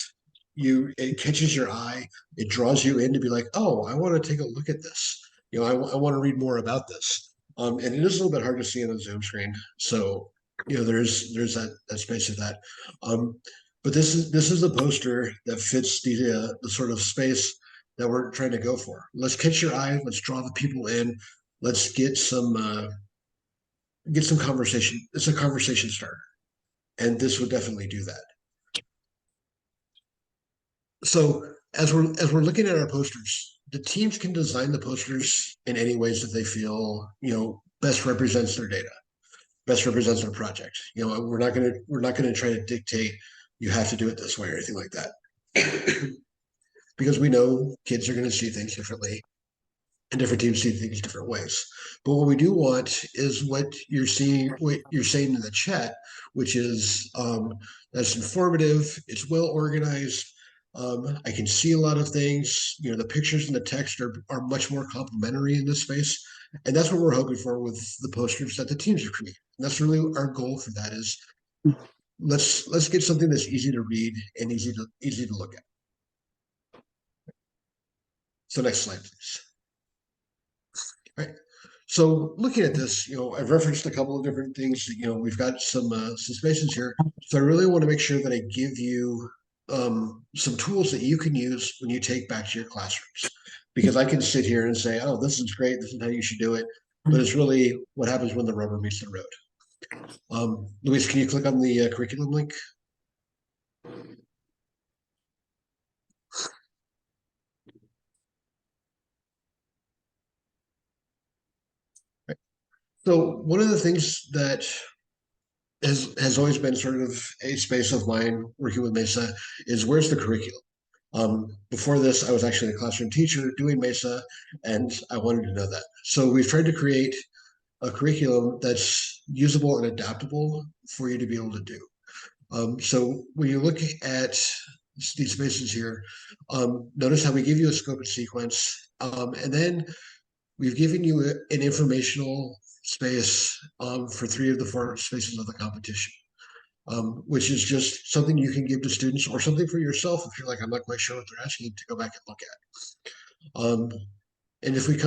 It catches your eye. It draws you in to be like, oh, I want to take a look at this. I want to read more about this. And it is a little bit hard to see on the Zoom screen. So, there's that space of that. But this is the poster that fits the sort of space that we're trying to go for. Let's catch your eye. Let's draw the people in. Let's get some conversation. It's a conversation starter, and this would definitely do that. So as we're looking at our posters, the teams can design the posters in any ways that they feel best represents their data, best represents their project. We're not gonna try to dictate you have to do it this way or anything like that. Because we know kids are going to see things differently and different teams see things different ways. But what we do want is what you're saying in the chat, which is that's informative, it's well organized. I can see a lot of things. The pictures and the text are much more complementary in this space. And that's what we're hoping for with the posters that the teams are creating. And that's really our goal for that is let's get something that's easy to read and easy to look at. So next slide, please. All right. So looking at this, I've referenced a couple of different things. We've got some spaces here. So I really want to make sure that I give you some tools that you can use when you take back to your classrooms. Because I can sit here and say, oh, this is great. This is how you should do it. But it's really what happens when the rubber meets the road. Luis, can you click on the curriculum link? Right. So one of the things that has always been sort of a space of mine working with Mesa is where's the curriculum? Before this, I was actually a classroom teacher doing Mesa, and I wanted to know that. So we've tried to create a curriculum that's usable and adaptable for you to be able to do. So when you look at these spaces here, notice how we give you a scope and sequence, and then we've given you an informational space for 3 of the 4 spaces of the competition. Which is just something you can give to students or something for yourself if you're like, I'm not quite sure what they're asking to go back and look at. And if we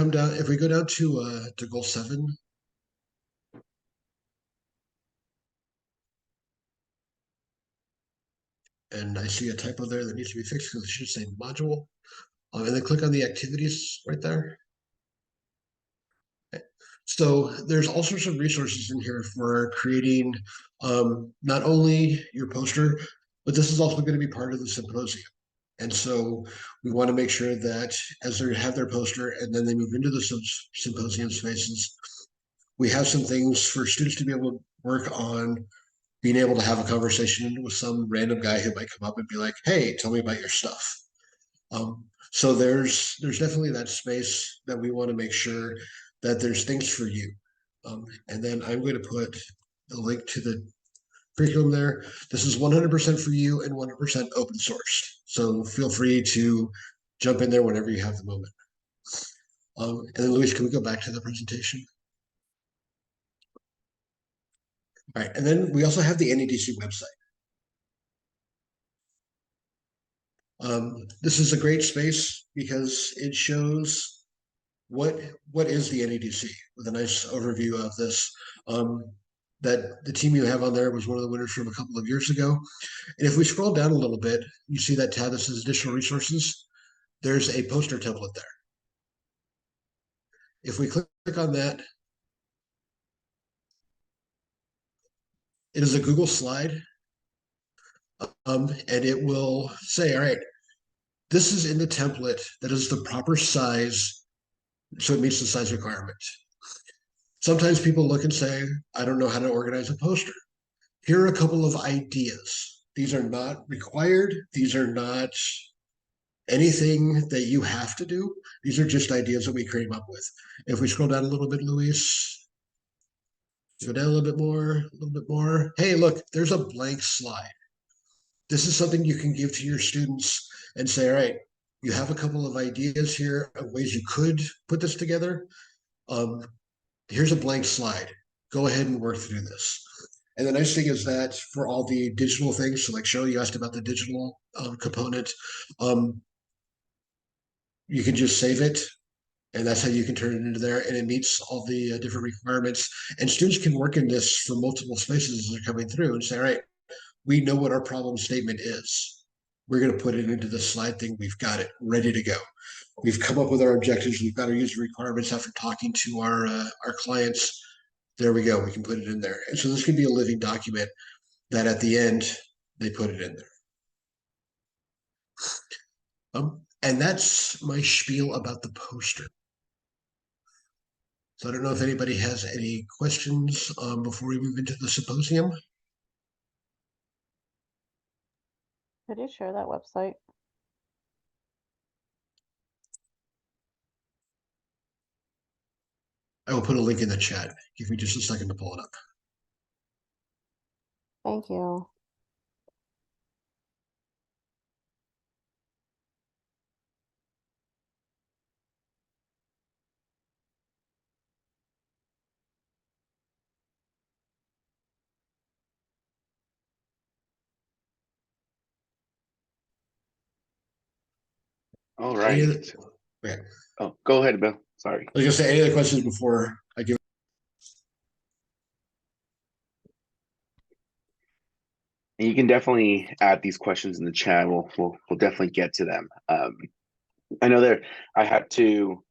go down to goal 7, and I see a typo there that needs to be fixed because it should say module. And then click on the activities right there. Okay. So there's all sorts of resources in here for creating not only your poster, but this is also going to be part of the symposium. And so we want to make sure that as they have their poster and then they move into the symposium spaces, we have some things for students to be able to work on being able to have a conversation with some random guy who might come up and be like, hey, tell me about your stuff. So there's definitely that space that we want to make sure that there's things for you. And then I'm going to put the link to the curriculum there. This is 100% for you and 100% open source. So feel free to jump in there whenever you have the moment. And then Luis, can we go back to the presentation? All right, and then we also have the NEDC website. This is a great space because it shows what is the NEDC with a nice overview of this. That the team you have on there was one of the winners from a couple of years ago. And if we scroll down a little bit, you see that tab that says additional resources. There's a poster template there. If we click on that, it is a Google slide. And it will say, all right, this is in the template that is the proper size, so it meets the size requirement. Sometimes people look and say, I don't know how to organize a poster. Here are a couple of ideas. These are not required. These are not anything that you have to do. These are just ideas that we came up with. If we scroll down a little bit, Luis, go down a little bit more, a little bit more. Hey, look, there's a blank slide. This is something you can give to your students and say, all right, you have a couple of ideas here of ways you could put this together. Here's a blank slide. Go ahead and work through this. And the nice thing is that for all the digital things, so like Cheryl, you asked about the digital component, you can just save it, and that's how you can turn it into there, and it meets all the different requirements. And students can work in this for multiple spaces as they're coming through and say, all right, we know what our problem statement is. we're going to put it into the slide thing. We've got it ready to go. We've come up with our objectives. We've got our user requirements after talking to our clients. There we go. We can put it in there. And so this can be a living document that at the end, they put it in there. And that's my spiel about the poster. So I don't know if anybody has any questions before we move into the symposium. Could you share that website? I will put a link in the chat. Give me just a second to pull it up. Thank you. All right. Okay. Oh, go ahead, Bill. Sorry. I was gonna say, any other questions before I give? And you can definitely add these questions in the chat. We'll definitely get to them. I know that I had to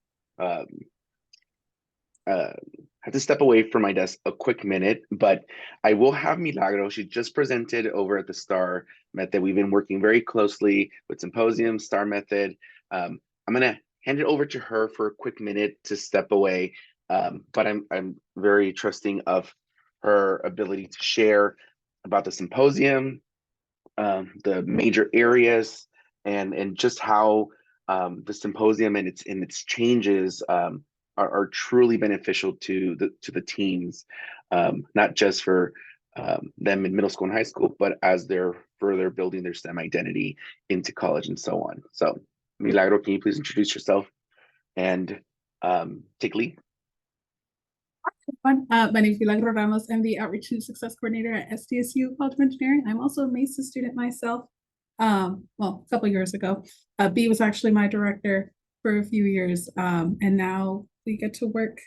step away from my desk a quick minute, but I will have Milagro. She just presented over at the STAR method. We've been working very closely with Symposium, STAR method. I'm gonna hand it over to her for a quick minute to step away, but I'm very trusting of her ability to share about the symposium, the major areas, and just how the symposium and its changes are truly beneficial to the teams, not just for them in middle school and high school, but as they're further building their STEM identity into college and so on. So, Milagro, can you please introduce yourself and take lead? My name is Milagro Ramos. I'm the Outreach and Success Coordinator at SDSU College of Engineering. I'm also a MESA student myself. Well, a couple of years ago. B was actually my director for a few years, and now we get to work,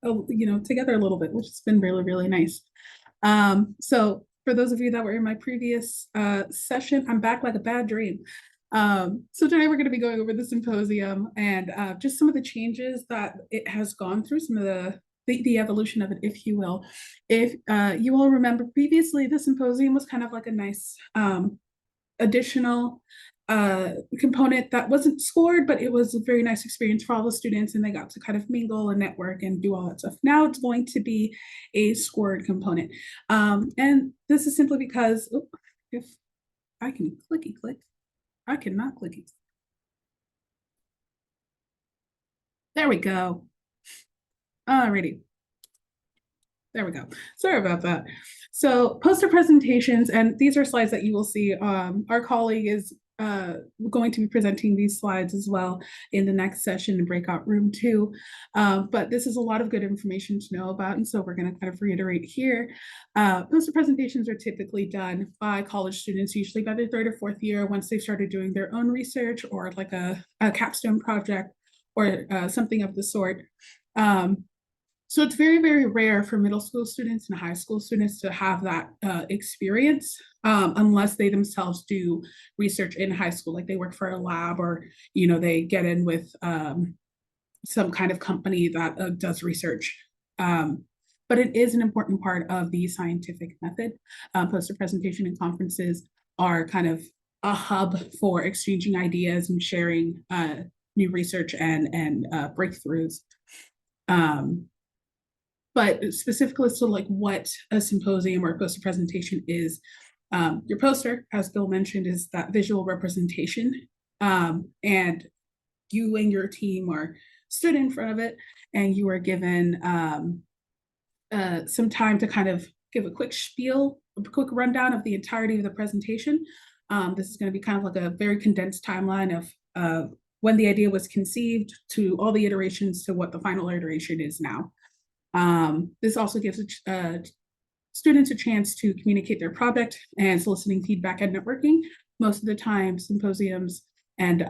together a little bit, which has been really, really nice. So for those of you that were in my previous session, I'm back like a bad dream. So today we're going to be going over the symposium and just some of the changes that it has gone through, some of the evolution of it, if you will. If you all remember previously, the symposium was kind of like a nice additional component that wasn't scored, but it was a very nice experience for all the students, and they got to kind of mingle and network and do all that stuff. Now it's going to be a scored component. And this is simply because if I can clicky click, I cannot clicky. There we go. Alrighty. There we go. Sorry about that. So poster presentations, and these are slides that you will see. Our colleague is going to be presenting these slides as well in the next session in breakout room 2. But this is a lot of good information to know about, and so we're going to kind of reiterate here. Poster presentations are typically done by college students, usually by their 3rd or 4th year, once they've started doing their own research or like a capstone project or something of the sort. So it's very, very rare for middle school students and high school students to have that experience unless they themselves do research in high school, like they work for a lab or, they get in with some kind of company that does research. But it is an important part of the scientific method. Poster presentation and conferences are kind of a hub for exchanging ideas and sharing new research and breakthroughs. But specifically to like what a symposium or a poster presentation is, your poster, as Bill mentioned, is that visual representation, and you and your team are stood in front of it, and you are given some time to kind of give a quick spiel, a quick rundown of the entirety of the presentation. This is going to be kind of like a very condensed timeline of when the idea was conceived to all the iterations to what the final iteration is now. This also gives students a chance to communicate their project and soliciting feedback and networking. Most of the time, symposiums and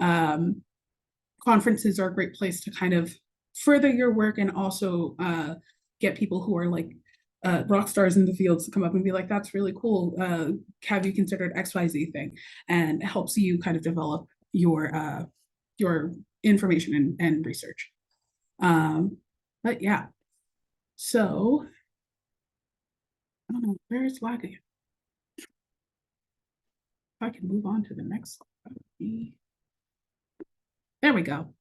conferences are a great place to kind of further your work and also get people who are like rock stars in the fields to come up and be like, that's really cool. Have you considered XYZ thing? And it helps you kind of develop your information and research. But yeah, so I don't know, where is lagging? If I can move on to the next slide. There we go.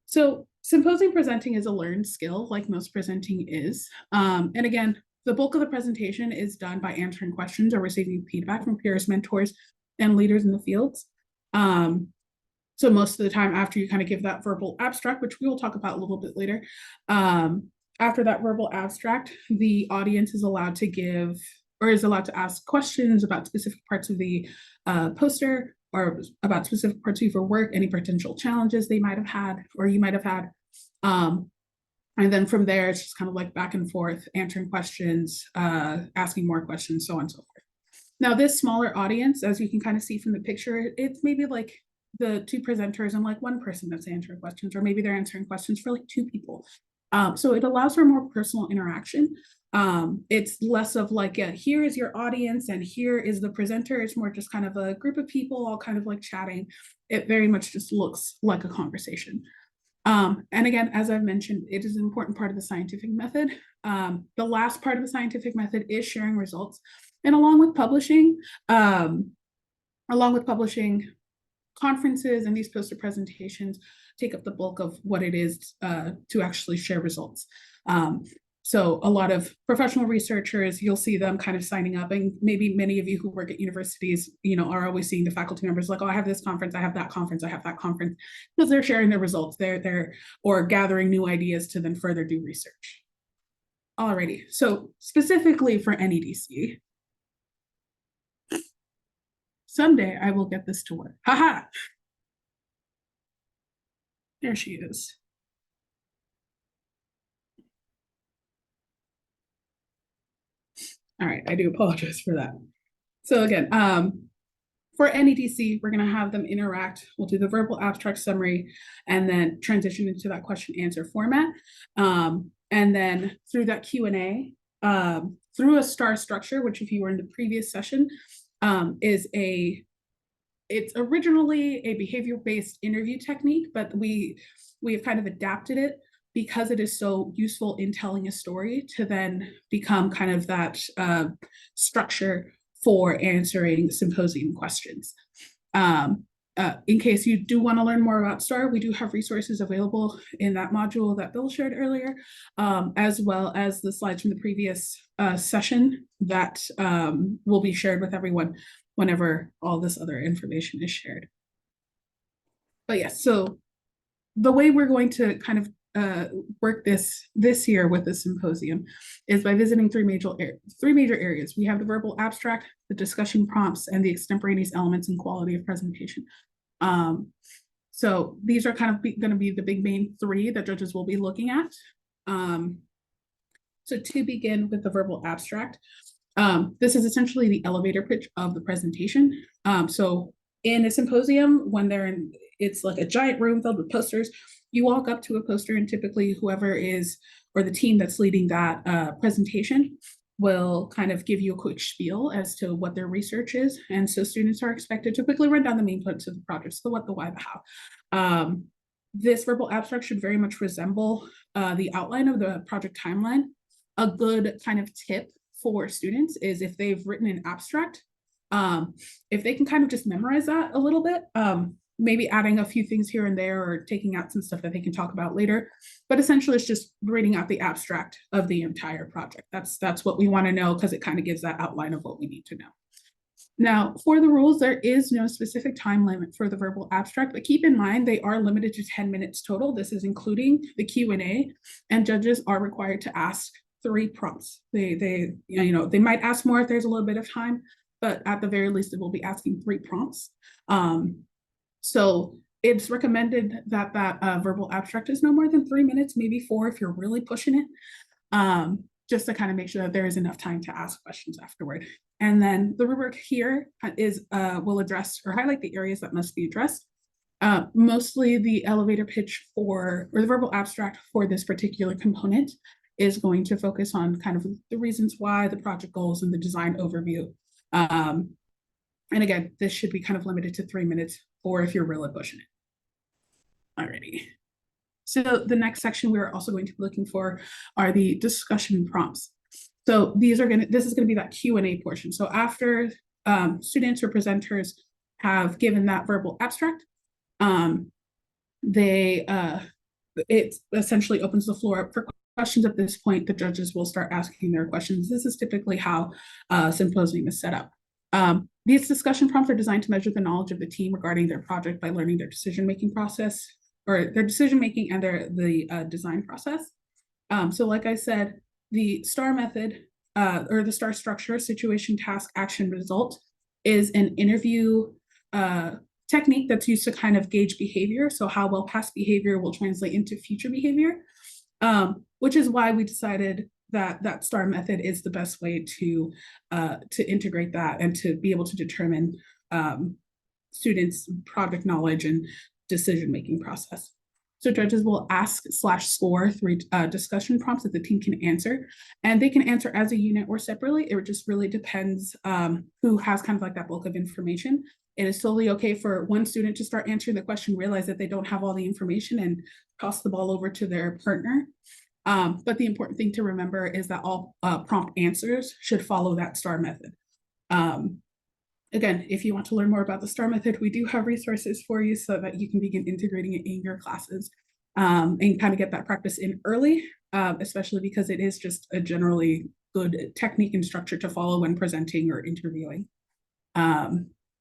So symposium presenting is a learned skill, like most presenting is. And again, the bulk of the presentation is done by answering questions or receiving feedback from peers, mentors, and leaders in the fields. So most of the time after you kind of give that verbal abstract, which we will talk about a little bit later, after that verbal abstract, the audience is allowed to give or is allowed to ask questions about specific parts of the poster or about specific parts of your work, any potential challenges they might have had or you might have had. And then from there, it's just kind of like back and forth, answering questions, asking more questions, so on and so forth. Now, this smaller audience, as you can kind of see from the picture, it's maybe like the two presenters and like one person that's answering questions, or maybe they're answering questions for like two people. So it allows for more personal interaction. It's less of like, here is your audience and here is the presenter. It's more just kind of a group of people all kind of like chatting. It very much just looks like a conversation. And again, as I've mentioned, it is an important part of the scientific method. The last part of the scientific method is sharing results. And along with publishing conferences and these poster presentations take up the bulk of what it is to actually share results. So a lot of professional researchers, you'll see them kind of signing up, and maybe many of you who work at universities, are always seeing the faculty members like, oh, I have this conference, I have that conference, I have that conference, because they're sharing their results. They're or gathering new ideas to then further do research. Alrighty, so specifically for NEDC, someday I will get this to work. Haha. There she is. All right, I do apologize for that. So again, for NEDC, we're going to have them interact. We'll do the verbal abstract summary and then transition into that question answer format. And then through that Q&A, through a STAR structure, which if you were in the previous session, it's originally a behavior-based interview technique, but we have kind of adapted it because it is so useful in telling a story to then become kind of that structure for answering symposium questions. In case you do want to learn more about STAR, we do have resources available in that module that Bill shared earlier, as well as the slides from the previous session that will be shared with everyone whenever all this other information is shared. But yes, so the way we're going to kind of work this year with the symposium is by visiting three major areas. We have the verbal abstract, the discussion prompts, and the extemporaneous elements and quality of presentation. So these are kind of going to be the big main three that judges will be looking at. So to begin with the verbal abstract, this is essentially the elevator pitch of the presentation. So in a symposium, when it's like a giant room filled with posters, you walk up to a poster and typically whoever is, or the team that's leading that presentation will kind of give you a quick spiel as to what their research is. And so students are expected to quickly run down the main points of the project, so the what, the why, the how. This verbal abstract should very much resemble the outline of the project timeline. A good kind of tip for students is if they've written an abstract, if they can kind of just memorize that a little bit, maybe adding a few things here and there or taking out some stuff that they can talk about later. But essentially it's just reading out the abstract of the entire project. That's what we want to know, because it kind of gives that outline of what we need to know. Now, for the rules, there is no specific time limit for the verbal abstract, but keep in mind they are limited to 10 minutes total. This is including the Q&A, and judges are required to ask 3 prompts. They might ask more if there's a little bit of time, but at the very least, it will be asking 3 prompts. So it's recommended that verbal abstract is no more than 3 minutes, maybe 4 if you're really pushing it, just to kind of make sure that there is enough time to ask questions afterward. And then the rubric here is will address or highlight the areas that must be addressed. Mostly the elevator pitch or the verbal abstract for this particular component is going to focus on kind of the reasons why, the project goals, and the design overview. And again, this should be kind of limited to 3 minutes, or if you're really pushing it. Alrighty. So the next section we're also going to be looking for are the discussion prompts. So this is going to be that Q&A portion. So after students or presenters have given that verbal abstract, it essentially opens the floor up for questions. At this point, the judges will start asking their questions. This is typically how a symposium is set up. These discussion prompts are designed to measure the knowledge of the team regarding their project by learning their decision-making process, or their decision-making and the design process. So like I said, the STAR method, or the STAR structure, situation, task, action, result, is an interview technique that's used to kind of gauge behavior. So how well past behavior will translate into future behavior, which is why we decided that STAR method is the best way to integrate that and to be able to determine students' project knowledge and decision-making process. So judges will ask/score 3 discussion prompts that the team can answer, and they can answer as a unit or separately. It just really depends who has kind of like that bulk of information. It is totally okay for one student to start answering the question, realize that they don't have all the information, and toss the ball over to their partner. But the important thing to remember is that all prompt answers should follow that STAR method. Again, if you want to learn more about the STAR method, we do have resources for you so that you can begin integrating it in your classes and kind of get that practice in early, especially because it is just a generally good technique and structure to follow when presenting or interviewing.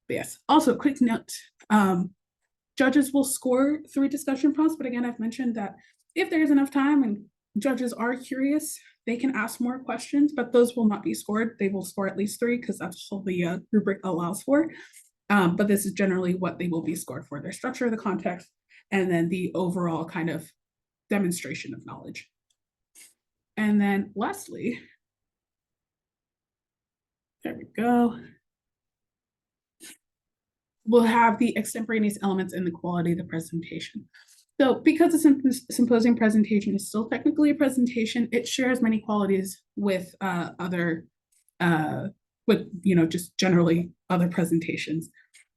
Yes, also quick note, judges will score 3 discussion prompts, but again, I've mentioned that if there's enough time and judges are curious, they can ask more questions, but those will not be scored. They will score at least 3 because that's what the rubric allows for. But this is generally what they will be scored for: their structure, the context, and then the overall kind of demonstration of knowledge. And then lastly, there we go, we'll have the extemporaneous elements and the quality of the presentation. So because the symposium presentation is still technically a presentation, it shares many qualities with just generally other presentations.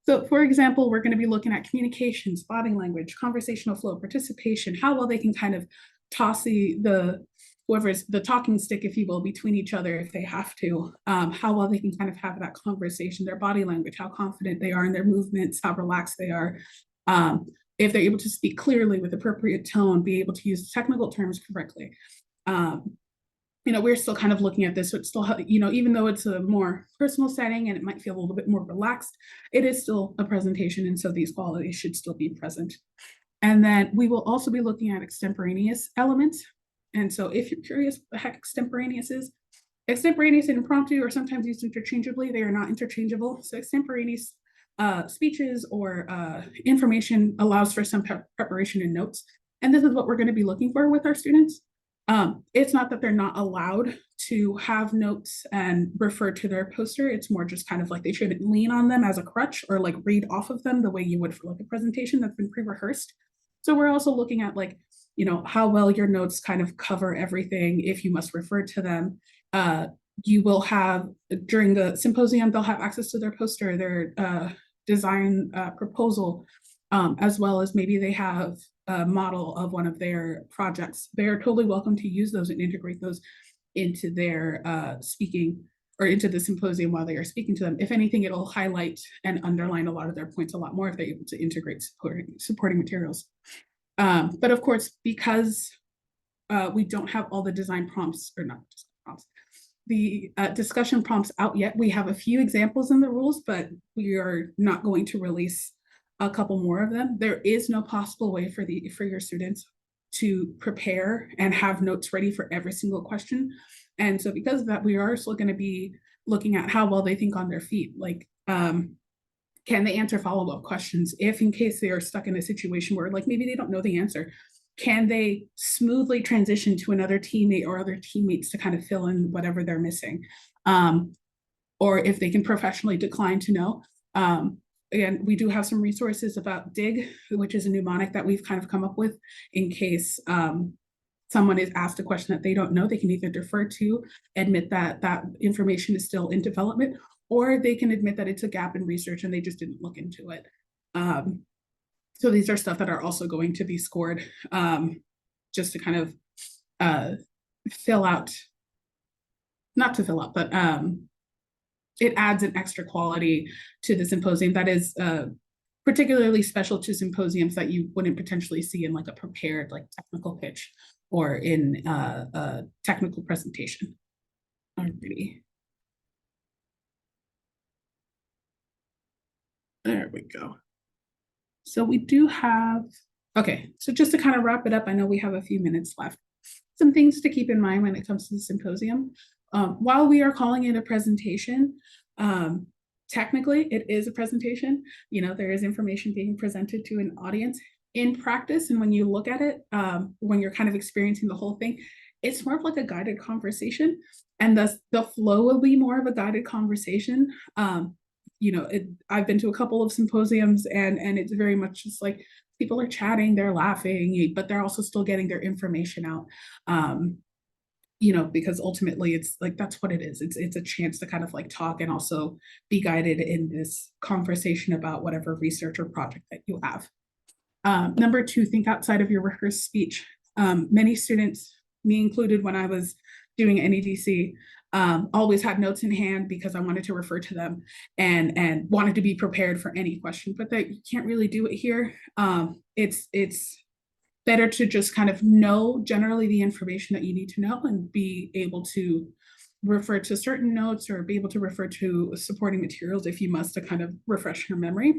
So for example, we're going to be looking at communications, body language, conversational flow, participation, how well they can kind of toss whoever's the talking stick, if you will, between each other if they have to, how well they can kind of have that conversation, their body language, how confident they are in their movements, how relaxed they are. If they're able to speak clearly with appropriate tone, be able to use technical terms correctly. We're still kind of looking at this, so it's still, even though it's a more personal setting and it might feel a little bit more relaxed, it is still a presentation, and so these qualities should still be present. And then we will also be looking at extemporaneous elements. And so if you're curious what the heck extemporaneous is, extemporaneous and impromptu are sometimes used interchangeably. They are not interchangeable. So extemporaneous speeches or information allows for some preparation and notes. And this is what we're going to be looking for with our students. It's not that they're not allowed to have notes and refer to their poster. It's more just kind of like they shouldn't lean on them as a crutch or like read off of them the way you would for like a presentation that's been pre-rehearsed. So we're also looking at like, how well your notes kind of cover everything if you must refer to them. You will have, during the symposium, they'll have access to their poster, their design proposal, as well as maybe they have a model of one of their projects. They are totally welcome to use those and integrate those into their speaking or into the symposium while they are speaking to them. If anything, it'll highlight and underline a lot of their points a lot more if they're able to integrate supporting materials. But of course, because we don't have all the design prompts, or not design prompts, the discussion prompts out yet, we have a few examples in the rules, but we are not going to release a couple more of them. There is no possible way for your students to prepare and have notes ready for every single question. And so because of that, we are still going to be looking at how well they think on their feet. Like, can they answer follow-up questions if in case they are stuck in a situation where like maybe they don't know the answer? Can they smoothly transition to another teammate or other teammates to kind of fill in whatever they're missing? Or if they can professionally decline to know. Again, we do have some resources about DIG, which is a mnemonic that we've kind of come up with in case someone is asked a question that they don't know, they can either defer to, admit that that information is still in development, or they can admit that it's a gap in research and they just didn't look into it. So these are stuff that are also going to be scored, just to kind of fill out, not to fill out, but it adds an extra quality to the symposium that is particularly special to symposiums that you wouldn't potentially see in like a prepared like technical pitch or in a technical presentation. Alrighty. There we go. So we do have, okay, so just to kind of wrap it up, I know we have a few minutes left. Some things to keep in mind when it comes to the symposium. While we are calling it a presentation, technically it is a presentation. You know, there is information being presented to an audience. In practice, and when you look at it, when you're kind of experiencing the whole thing, it's more of like a guided conversation, and thus the flow will be more of a guided conversation. You know, I've been to a couple of symposiums, and it's very much just like people are chatting, they're laughing, but they're also still getting their information out. You know, because ultimately it's like, that's what it is. It's a chance to kind of like talk and also be guided in this conversation about whatever research or project that you have. Number two, think outside of your rehearsed speech. Many students, me included when I was doing NEDC, always had notes in hand because I wanted to refer to them and wanted to be prepared for any question, but that you can't really do it here. It's better to just kind of know generally the information that you need to know and be able to refer to certain notes or be able to refer to supporting materials if you must, to kind of refresh your memory.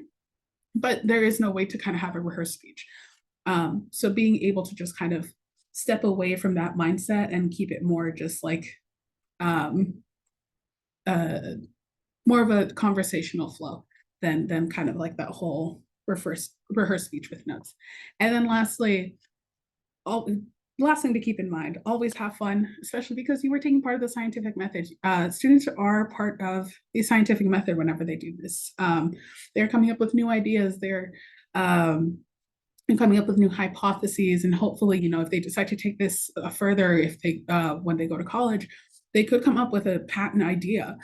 But there is no way to kind of have a rehearsed speech. So being able to just kind of step away from that mindset and keep it more just like more of a conversational flow than kind of like that whole rehearsed speech with notes. And then lastly, last thing to keep in mind, always have fun, especially because you were taking part of the scientific method. Students are part of the scientific method whenever they do this. They're coming up with new ideas, they're coming up with new hypotheses, and hopefully, you know, if they decide to take this further, if they when they go to college, they could come up with a patent idea.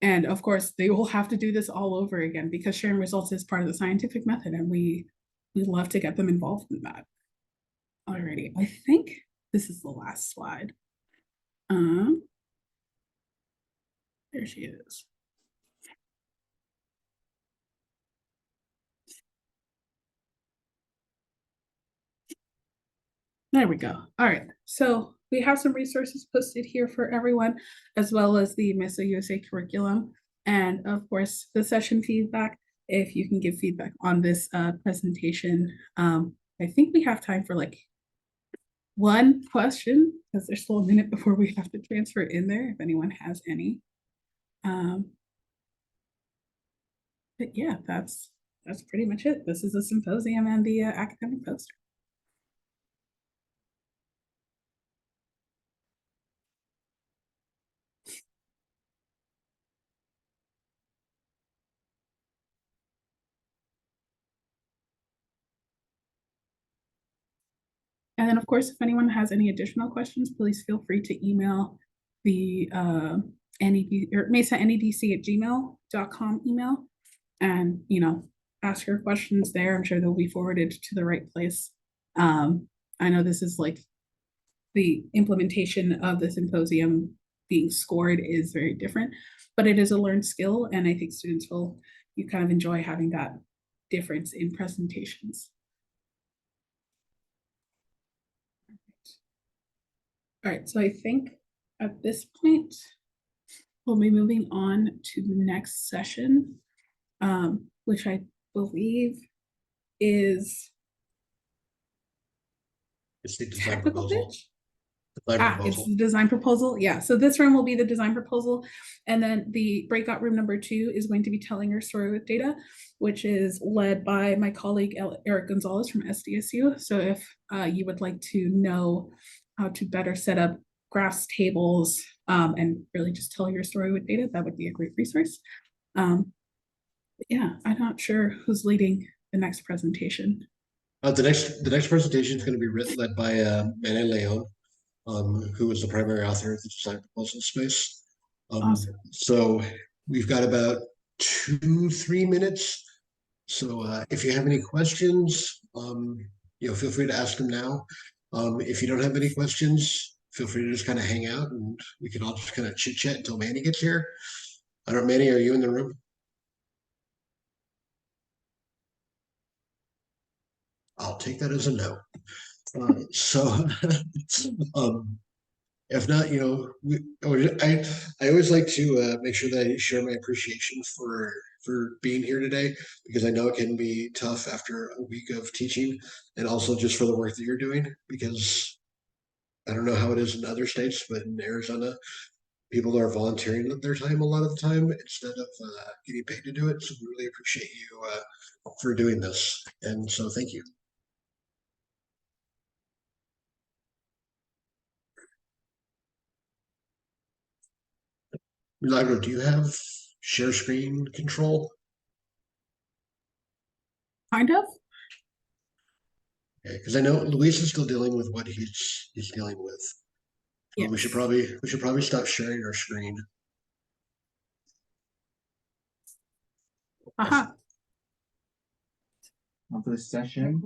And of course, they will have to do this all over again because sharing results is part of the scientific method, and we love to get them involved in that. Alrighty, I think this is the last slide. There she is. There we go. All right, so we have some resources posted here for everyone, as well as the MESA USA curriculum, and of course the session feedback. If you can give feedback on this presentation, I think we have time for like one question because there's still a minute before we have to transfer in there if anyone has any. But yeah, that's pretty much it. This is a symposium and the academic poster. And then, of course, if anyone has any additional questions, please feel free to email the NED or mesanedc@gmail.com email, and you know, ask your questions there. I'm sure they'll be forwarded to the right place. I know this is like the implementation of the symposium being scored is very different, but it is a learned skill, and I think students will kind of enjoy having that difference in presentations. All right, so I think at this point, we'll be moving on to the next session, which I believe is it's the design proposals. It's the design proposal. Yeah, so this room will be the design proposal. And then the breakout room number 2 is going to be telling your story with data, which is led by my colleague, Eric Gonzalez from SDSU. So if you would like to know how to better set up graphs, tables, and really just tell your story with data, that would be a great resource. Yeah, I'm not sure who's leading the next presentation. The next presentation is going to be led by Manny Leon, who is the primary author of the design proposal space. Awesome. So we've got about 2-3 minutes. So if you have any questions, feel free to ask them now. If you don't have any questions, feel free to just kind of hang out, and we can all just kind of chit chat until Manny gets here. I don't know, Manny, are you in the room? I'll take that as a no. So, um, if not, I always like to make sure that I share my appreciation for being here today, because I know it can be tough after a week of teaching, and also just for the work that you're doing, because I don't know how it is in other states, but in Arizona, people are volunteering their time a lot of the time instead of getting paid to do it. So we really appreciate you for doing this, and so thank you. Milagro, do you have share screen control? Kind of. Because I know Luis is still dealing with what he's dealing with. Yes. We should probably stop sharing our screen. Aha. Of this session.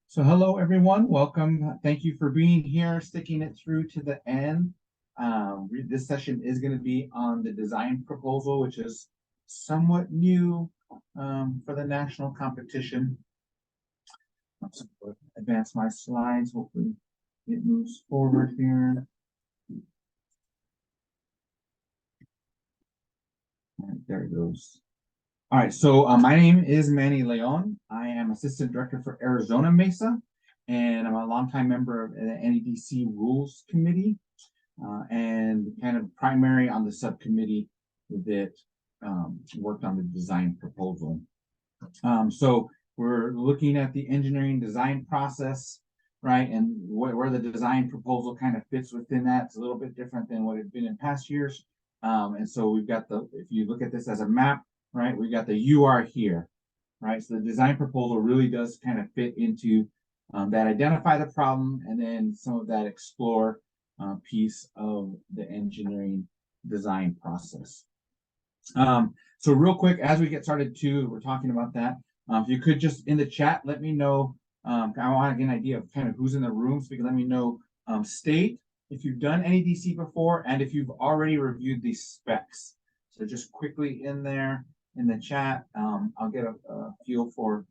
So hello everyone, welcome. Thank you for being here, sticking it through to the end. This session is going to be on the design proposal, which is somewhat new for the national competition. Let's advance my slides. Hopefully it moves forward here. All right, there it goes. All right, so my name is Manny Leon. I am Assistant Director for Arizona Mesa, and I'm a longtime member of the NEDC Rules Committee, and kind of primary on the subcommittee that worked on the design proposal. So we're looking at the engineering design process, right, and where the design proposal kind of fits within that. It's a little bit different than what it's been in past years. And so we've got if you look at this as a map, right, we got the you are here, right? So the design proposal really does kind of fit into that identify the problem, and then some of that explore piece of the engineering design process. So real quick, as we get started too, we're talking about that. If you could just in the chat, let me know. I want to get an idea of kind of who's in the room, so you can let me know state if you've done NEDC before and if you've already reviewed these specs. So just quickly in there in the chat, I'll get a feel for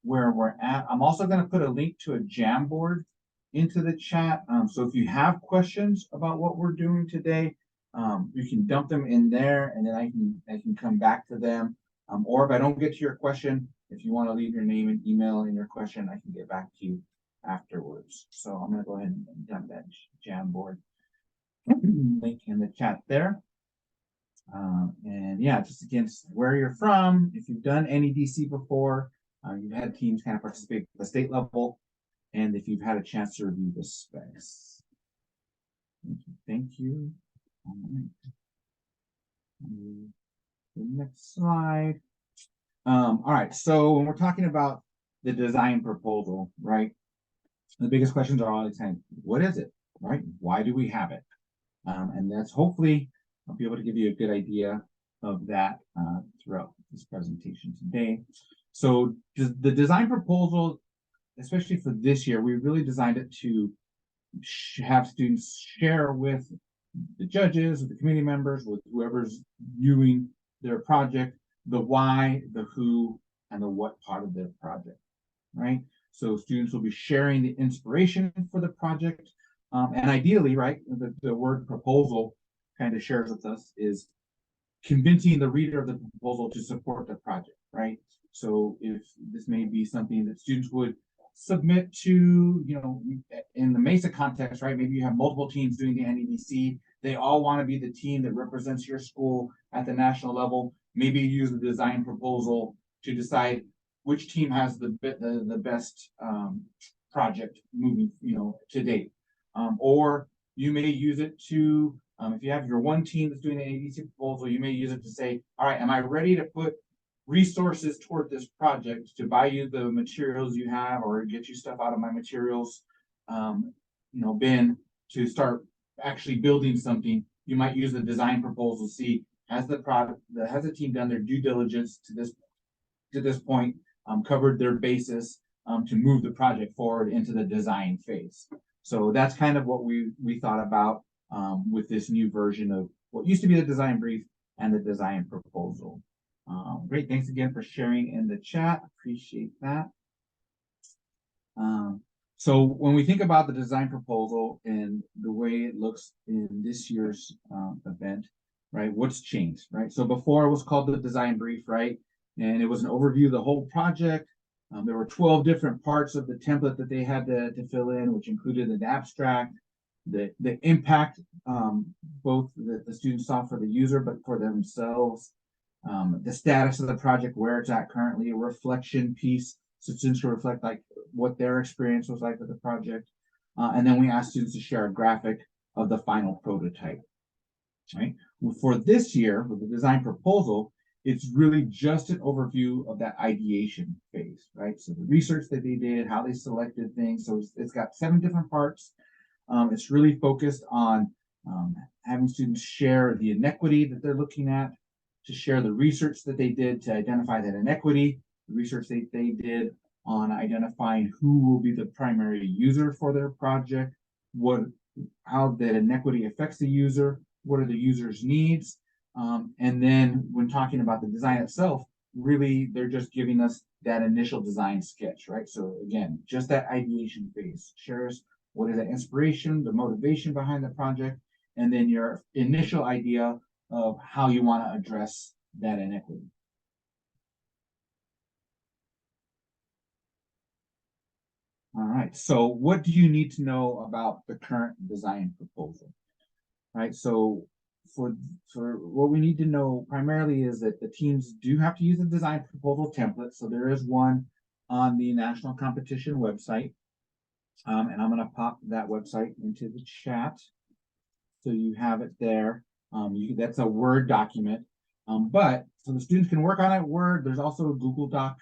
where we're at. I'm also going to put a link to a Jamboard into the chat. So if you have questions about what we're doing today, you can dump them in there, and then I can come back to them. Or if I don't get to your question, if you want to leave your name and email in your question, I can get back to you afterwards. So I'm going to go ahead and dump that Jamboard link in the chat there. And yeah, just against where you're from, if you've done NEDC before, you've had teams kind of participate at the state level, and if you've had a chance to review the specs. Thank you. All right. The next slide. All right, so when we're talking about the design proposal, right, the biggest questions are always kind of, what is it, right? Why do we have it? And that's hopefully I'll be able to give you a good idea of that throughout this presentation today. So the design proposal, especially for this year, we really designed it to have students share with the judges, with the committee members, with whoever's viewing their project, the why, the who, and the what part of their project, right? So students will be sharing the inspiration for the project. And ideally, right, the word proposal kind of shares with us is convincing the reader of the proposal to support the project, right? So if this may be something that students would submit to, in the Mesa context, right? Maybe you have multiple teams doing the NEDC. They all want to be the team that represents your school at the national level. Maybe you use the design proposal to decide which team has the best project moving, to date. Or you may use it to, if you have your one team that's doing the NEDC proposal, you may use it to say, all right, am I ready to put resources toward this project to buy you the materials you have or get you stuff out of my materials, bin to start actually building something. You might use the design proposal, see has the team done their due diligence to this point, covered their basis to move the project forward into the design phase. So that's kind of what we thought about with this new version of what used to be the design brief and the design proposal. Great, thanks again for sharing in the chat. Appreciate that. So when we think about the design proposal and the way it looks in this year's event, right, what's changed, right? So before it was called the design brief, right? And it was an overview of the whole project. There were 12 different parts of the template that they had to fill in, which included an abstract, the impact, both that the students saw for the user, but for themselves, the status of the project, where it's at currently, a reflection piece, so students can reflect like what their experience was like with the project. And then we asked students to share a graphic of the final prototype, right? Well, for this year, with the design proposal, it's really just an overview of that ideation phase, right? So the research that they did, how they selected things. So it's got 7 different parts. It's really focused on having students share the inequity that they're looking at, to share the research that they did to identify that inequity, the research that they did on identifying who will be the primary user for their project, how that inequity affects the user, what are the user's needs, and then when talking about the design itself, really they're just giving us that initial design sketch, right? So again, just that ideation phase. Shares what is the inspiration, the motivation behind the project, and then your initial idea of how you want to address that inequity. All right, so what do you need to know about the current design proposal? All right, so for what we need to know primarily is that the teams do have to use a design proposal template. So there is one on the national competition website. And I'm going to pop that website into the chat so you have it there. That's a Word document, but so the students can work on it Word. There's also a Google Doc.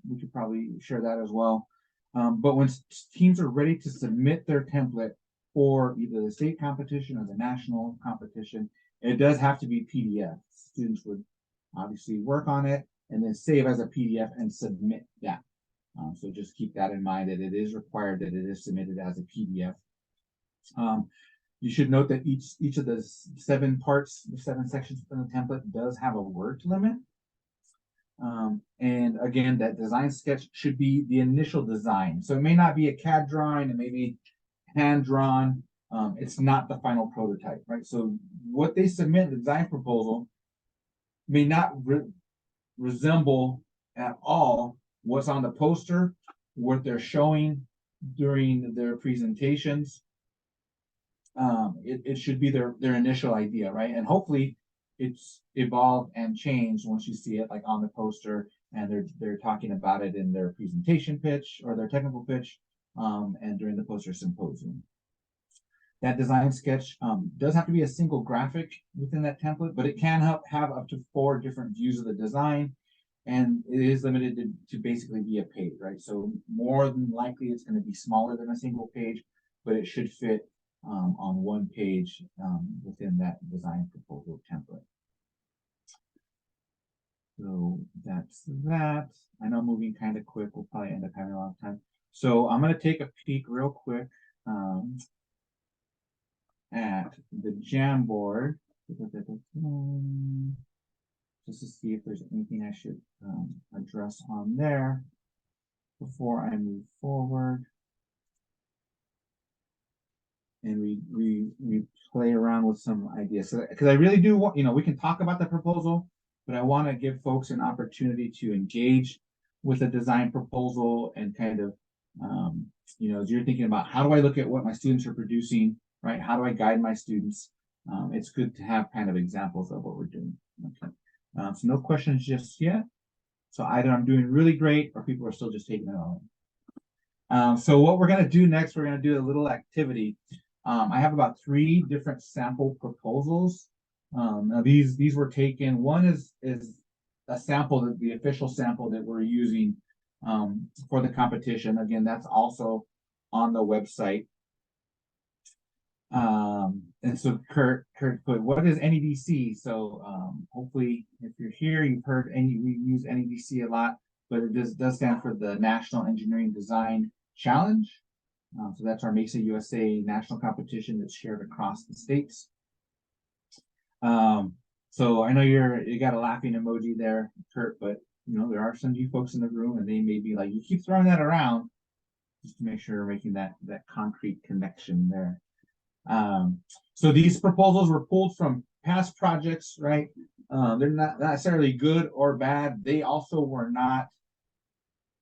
We could probably share that as well. But when teams are ready to submit their template for either the state competition or the national competition, it does have to be PDF. Students would obviously work on it and then save as a PDF and submit that. So just keep that in mind, that it is required that it is submitted as a PDF. You should note that each of the 7 parts, the 7 sections within the template does have a word limit. And again, that design sketch should be the initial design. So it may not be a CAD drawing, it may be hand drawn. It's not the final prototype, right? So what they submit, the design proposal, may not resemble at all what's on the poster, what they're showing during their presentations. It should be their initial idea, right? And hopefully it's evolved and changed once you see it like on the poster and they're talking about it in their presentation pitch or their technical pitch, and during the poster symposium. That design sketch does have to be a single graphic within that template, but it can have up to 4 different views of the design. And it is limited to basically be a page, right? So more than likely it's going to be smaller than a single page, but it should fit on one page within that design proposal template. So that's that. I know moving kind of quick, we'll probably end up having a lot of time. So I'm going to take a peek real quick at the Jamboard. Just to see if there's anything I should address on there before I move forward. And we play around with some ideas. So, because I really do want, we can talk about the proposal, but I want to give folks an opportunity to engage with a design proposal and kind of, as you're thinking about how do I look at what my students are producing, right? How do I guide my students? It's good to have kind of examples of what we're doing. Okay. So no questions just yet. So either I'm doing really great or people are still just taking it all in. So what we're going to do next, we're going to do a little activity. I have about 3 different sample proposals. Now these were taken. One is a sample, the official sample that we're using for the competition. Again, that's also on the website. And so Kurt put, what is NEDC? So hopefully if you're here, you've heard we use NEDC a lot, but it does stand for the National Engineering Design Challenge. So that's our Mesa USA national competition that's shared across the states. So I know you got a laughing emoji there, Kurt, but you know, there are some of you folks in the room and they may be like, you keep throwing that around, just to make sure you're making that concrete connection there. So these proposals were pulled from past projects, right? They're not necessarily good or bad. They also were not,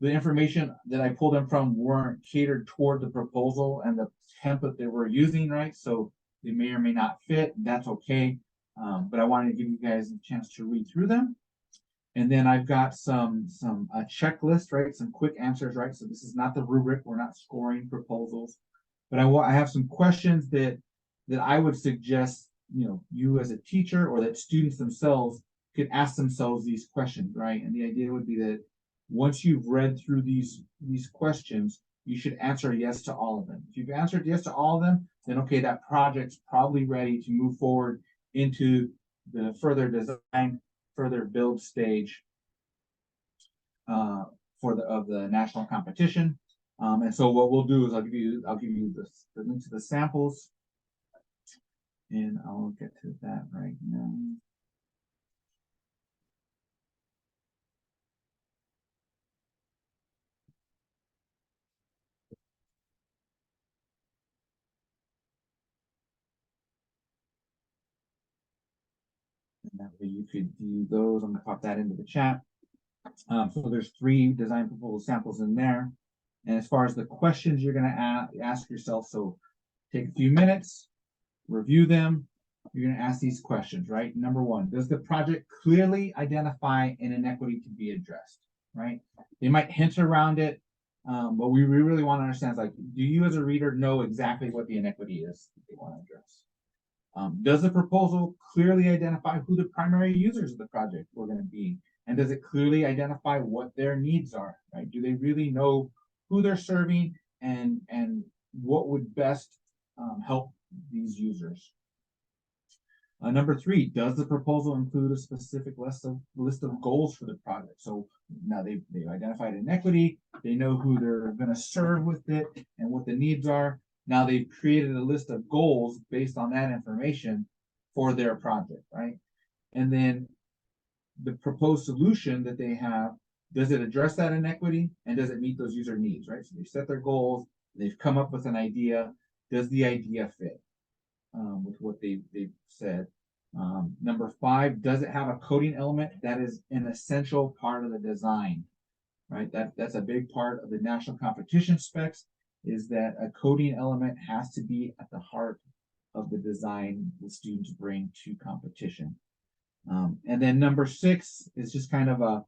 the information that I pulled them from weren't catered toward the proposal and the template that we're using, right? So they may or may not fit. That's okay. But I wanted to give you guys a chance to read through them. And then I've got a checklist, right? Some quick answers, right? So this is not the rubric. We're not scoring proposals, but I have some questions that I would suggest, you know, you as a teacher or that students themselves could ask themselves these questions, right? And the idea would be that once you've read through these questions, you should answer yes to all of them. If you've answered yes to all of them, then okay, that project's probably ready to move forward into the further design, further build stage of the national competition. And so what we'll do is I'll give you the link to the samples, and I'll get to that right now. And that way you could view those. I'm gonna pop that into the chat. So there's 3 design proposal samples in there. And as far as the questions you're gonna ask yourself, so take a few minutes, review them. You're gonna ask these questions, right? Number 1, does the project clearly identify an inequity to be addressed, right? They might hint around it, but we really want to understand, like, do you as a reader know exactly what the inequity is that they want to address? Does the proposal clearly identify who the primary users of the project were going to be? And does it clearly identify what their needs are, right? Do they really know who they're serving and what would best help these users? Number 3, does the proposal include a specific list of goals for the project? So now they've identified inequity, they know who they're going to serve with it and what the needs are. Now they've created a list of goals based on that information for their project, right? And then the proposed solution that they have, does it address that inequity and does it meet those user needs, right? So they've set their goals, they've come up with an idea. Does the idea fit with what they've said? Number 5, does it have a coding element that is an essential part of the design, right? That's a big part of the national competition specs, is that a coding element has to be at the heart of the design the students bring to competition. And then number 6 is just kind of a,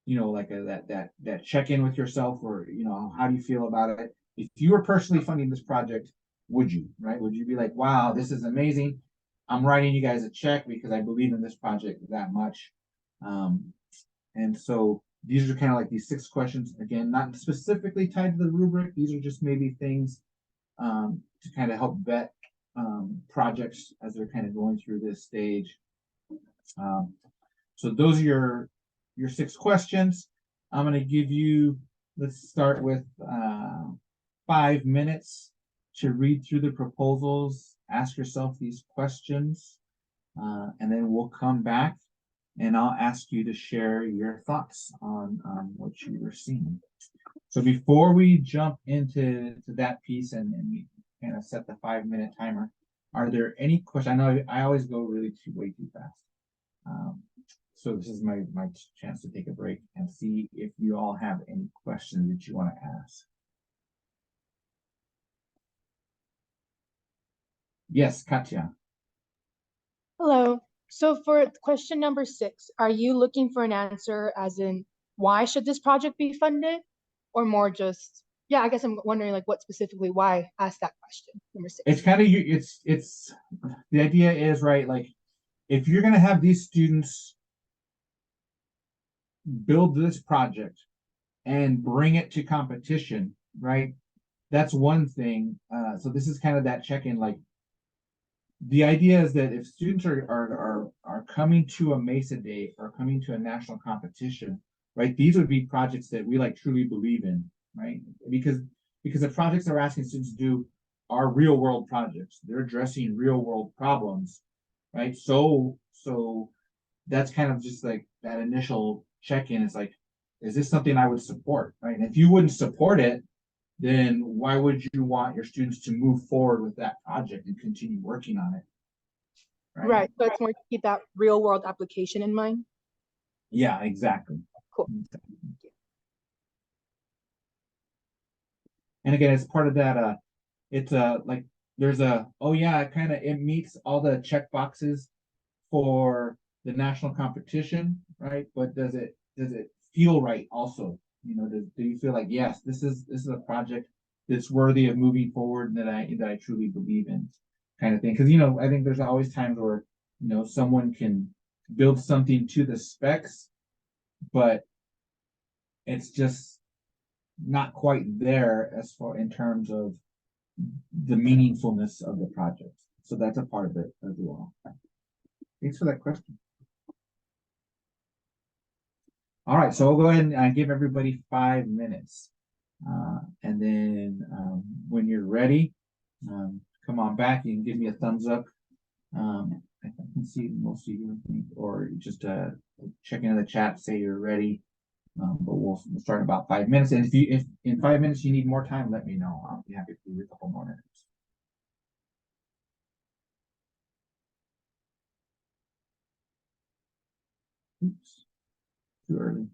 you know, like that check-in with yourself, or, you know, how do you feel about it? If you were personally funding this project, would you, right? Would you be like, wow, this is amazing. I'm writing you guys a check because I believe in this project that much. And so these are kind of like these 6 questions, again, not specifically tied to the rubric. These are just maybe things to kind of help vet projects as they're kind of going through this stage. So those are your 6 questions. I'm going to give you, let's start with 5 minutes to read through the proposals, ask yourself these questions, and then we'll come back and I'll ask you to share your thoughts on what you were seeing. So before we jump into that piece and we kind of set the 5-minute timer, are there any questions? I know I always go way too fast. So this is my chance to take a break and see if you all have any questions that you want to ask. Yes, Katya. Hello. So for question number 6, are you looking for an answer as in why should this project be funded, or more just, yeah, I guess I'm wondering like what specifically, why ask that question, number 6. It's kind of, it's the idea is, right, like if you're going to have these students build this project and bring it to competition, right? That's one thing. So this is kind of that check-in, like the idea is that if students are coming to a Mesa Day or coming to a national competition, right? These would be projects that we like truly believe in, right? Because the projects they're asking students to do are real world projects. They're addressing real world problems, right? So that's kind of just like that initial check-in. It's like, is this something I would support, right? And if you wouldn't support it, then why would you want your students to move forward with that project and continue working on it? Right. So it's more to keep that real world application in mind. Yeah, exactly. Cool. And again, as part of that, it's like there's oh yeah, it meets all the check boxes for the national competition, right? But does it feel right also? You know, do you feel like, yes, this is a project that's worthy of moving forward and that I truly believe in, kind of thing? Because I think there's always times where someone can build something to the specs, but it's just not quite there as far in terms of the meaningfulness of the project. So that's a part of it as well. Thanks for that question. All right, so we'll go ahead and give everybody 5 minutes. And then when you're ready, come on back. You can give me a thumbs up. I can see most of you, or just check into the chat, say you're ready. But we'll start in about 5 minutes. And if in 5 minutes you need more time, let me know. I'll be happy to give you a couple more minutes. Oops, too early.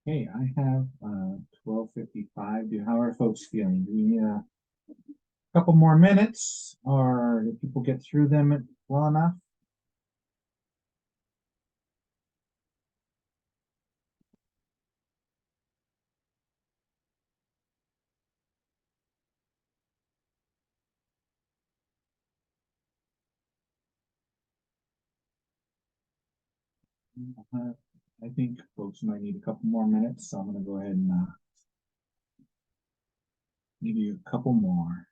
Okay, I have 12:55. How are folks feeling? Do we need a couple more minutes, or did people get through them well enough? I think folks might need a couple more minutes, so I'm going to go ahead and give you a couple more.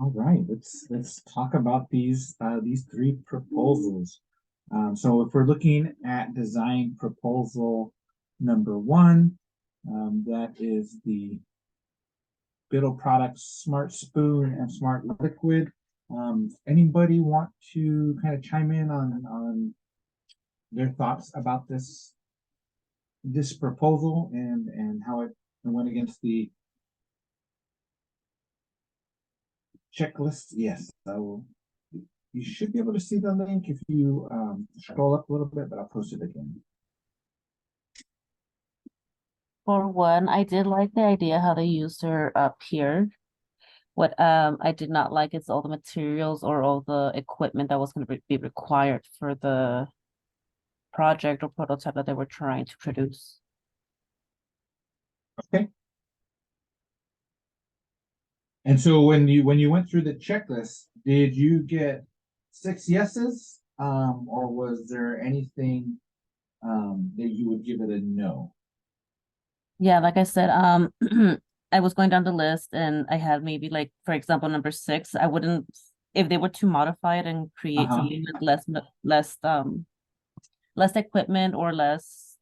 All right, let's talk about these three proposals. So if we're looking at design proposal number one, that is the Biddle Products Smart Spoon and Smart Liquid. Anybody want to kind of chime in on their thoughts about this proposal and how it went against the checklist? Yes, I will. You should be able to see the link if you scroll up a little bit, but I'll post it again. For one, I did like the idea how they used her up here. What I did not like is all the materials or all the equipment that was going to be required for the project or prototype that they were trying to produce. Okay. And so when you went through the checklist, did you get 6 yeses? Or was there anything that you would give it a no? Yeah, like I said, I was going down the list and I had maybe like, for example, number 6, I wouldn't, if they were to modify it and create something with less equipment or less,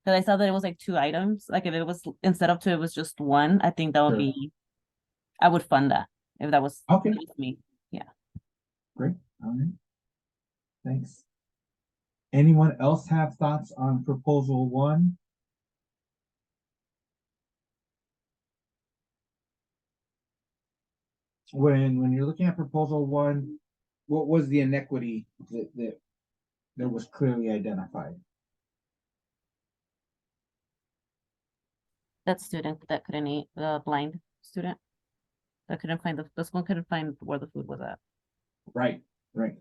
because I saw that it was like 2 items. Like if it was instead of 2, it was just 1. I think that would be, I would fund that if that was me. Yeah. Great. All right. Thanks. Anyone else have thoughts on proposal 1? When you're looking at proposal 1, what was the inequity that was clearly identified? That student that couldn't eat, the blind student that couldn't find this one couldn't find where the food was at. Right, right.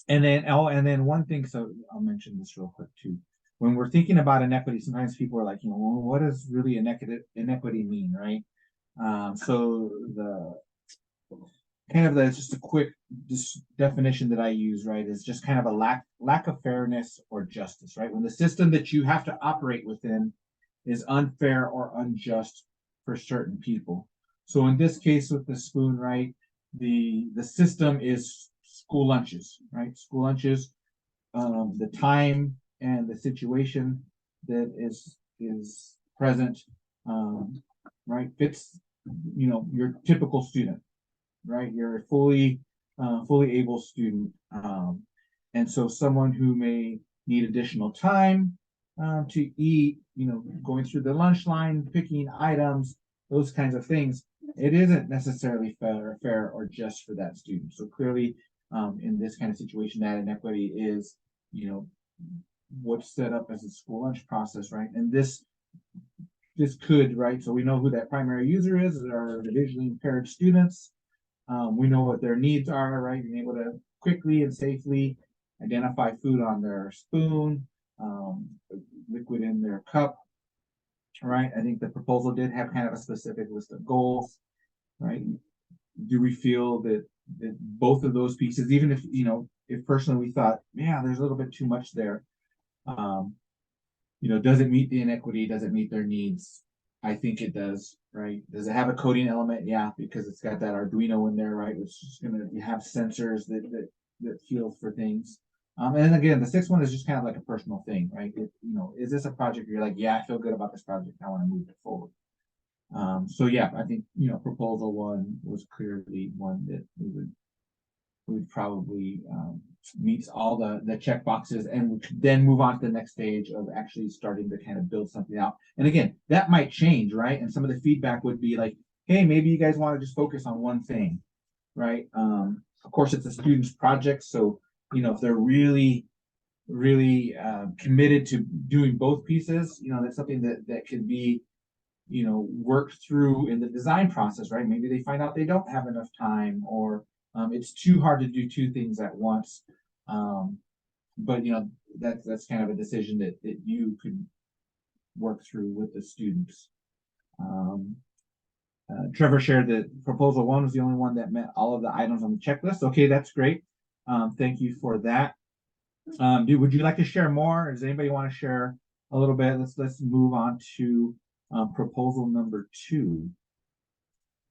And then one thing, so I'll mention this real quick too. When we're thinking about inequity, sometimes people are like, well, what does really inequity mean, right? So the kind of just a quick definition that I use, right, is just kind of a lack of fairness or justice, right? When the system that you have to operate within is unfair or unjust for certain people. So in this case with the spoon, right, the system is school lunches, right? School lunches, the time and the situation that is present, right, fits, your typical student, right? You're a fully able student, and so someone who may need additional time to eat, going through the lunch line, picking items, those kinds of things, it isn't necessarily fair or just for that student. So clearly, in this kind of situation, that inequity is, what's set up as a school lunch process, right? And this could, right? So we know who that primary user is, are the visually impaired students. We know what their needs are, right? Being able to quickly and safely identify food on their spoon, liquid in their cup, right? I think the proposal did have kind of a specific list of goals, right? Do we feel that both of those pieces, even if, if personally we thought, yeah, there's a little bit too much there, does it meet the inequity? Does it meet their needs? I think it does, right? Does it have a coding element? Yeah, because it's got that Arduino in there, right? Which is going to have sensors that feel for things. And again, the sixth one is just kind of like a personal thing, right? Is this a project you're like, yeah, I feel good about this project, I want to move it forward. So yeah, I think, proposal one was clearly one that we would probably meets all the check boxes, and we could then move on to the next stage of actually starting to kind of build something out. And again, that might change, right? And some of the feedback would be like, hey, maybe you guys want to just focus on one thing, right? Of course, it's a student's project, so if they're really committed to doing both pieces, that's something that can be worked through in the design process, right? Maybe they find out they don't have enough time, or it's too hard to do two things at once. But that's kind of a decision that you could work through with the students. Trevor shared that proposal one was the only one that met all of the items on the checklist. Okay, that's great. Thank you for that. Would you like to share more? Does anybody want to share a little bit? Let's move on to proposal number 2.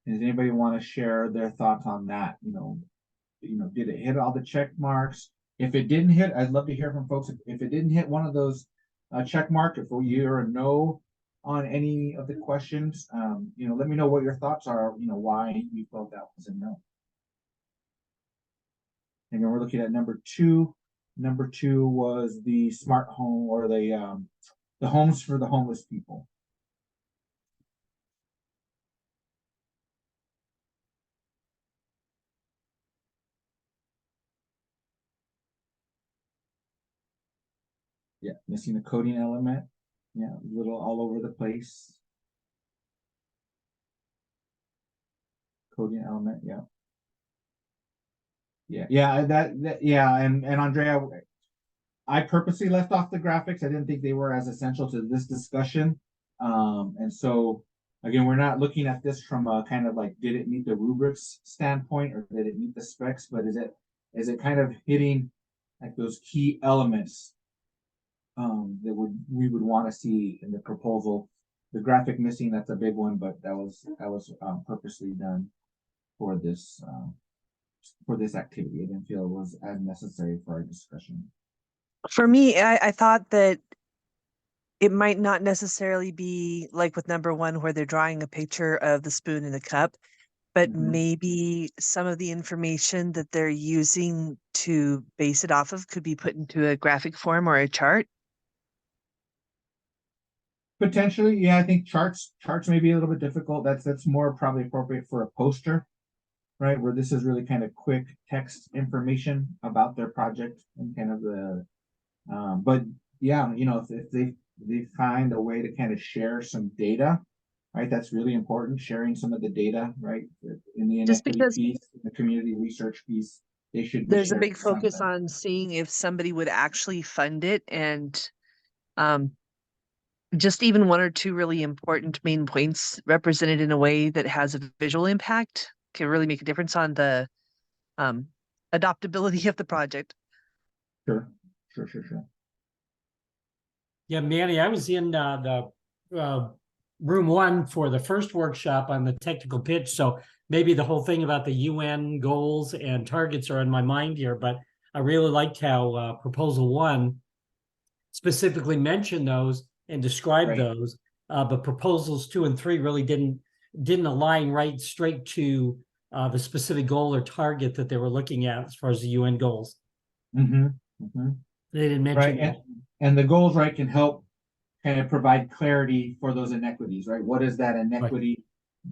Does anybody want to share their thoughts on that? Did it hit all the check marks? If it didn't hit, I'd love to hear from folks. If it didn't hit one of those check marks, if you're a no on any of the questions, let me know what your thoughts are. Why you felt that was a no. And then we're looking at number 2. Number 2 was the smart home, or the homes for the homeless people. Yeah, missing a coding element. Yeah, a little all over the place. Coding element, yeah. Yeah, and Andrea, I purposely left off the graphics. I didn't think they were as essential to this discussion. And so again, we're not looking at this from a kind of like, did it meet the rubrics standpoint, or did it meet the specs, but is it kind of hitting like those key elements that we would want to see in the proposal. The graphic missing, that's a big one, but that was purposely done for this activity. I didn't feel it was as necessary for our discussion. For me, I thought that it might not necessarily be like with number 1 where they're drawing a picture of the spoon in the cup, but maybe some of the information that they're using to base it off of could be put into a graphic form or a chart. Potentially, yeah. I think charts may be a little bit difficult. That's more probably appropriate for a poster, right? Where this is really kind of quick text information about their project and kind of the, but yeah, if they find a way to kind of share some data, right? That's really important. Sharing some of the data, right? In the inequity piece, the community research piece, they should. There's a big focus on seeing if somebody would actually fund it, and just even one or two really important main points represented in a way that has a visual impact can really make a difference on the adoptability of the project. Sure. Yeah, Manny, I was in the room 1 for the first workshop on the technical pitch. So maybe the whole thing about the UN goals and targets are in my mind here, but I really liked how proposal 1 specifically mentioned those and described those. But proposals 2 and 3 really didn't align right straight to the specific goal or target that they were looking at as far as the UN goals. Mm-hmm. They didn't mention that. And the goals, right, can help kind of provide clarity for those inequities, right? What is that inequity?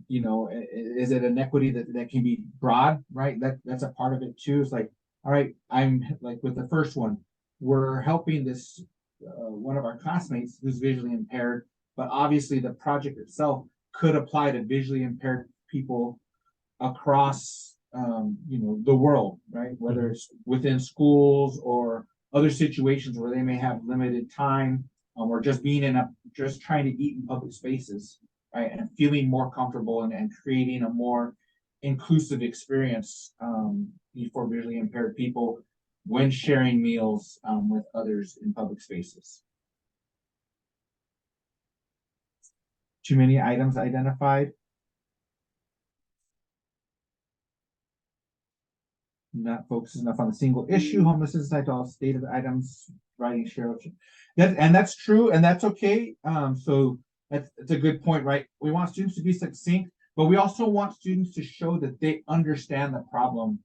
You know, is it inequity that can be broad, right? That's a part of it too. It's like, all right, I'm like with the first one, we're helping this one of our classmates who's visually impaired, but obviously the project itself could apply to visually impaired people across the world, right? Whether it's within schools or other situations where they may have limited time, or just just trying to eat in public spaces, right? And feeling more comfortable and creating a more inclusive experience for visually impaired people when sharing meals with others in public spaces. Too many items identified. Not focused enough on a single issue. Homelessness tied to all stated items. Writing share. That's true, and that's okay. So that's a good point, right? We want students to be succinct, but we also want students to show that they understand the problem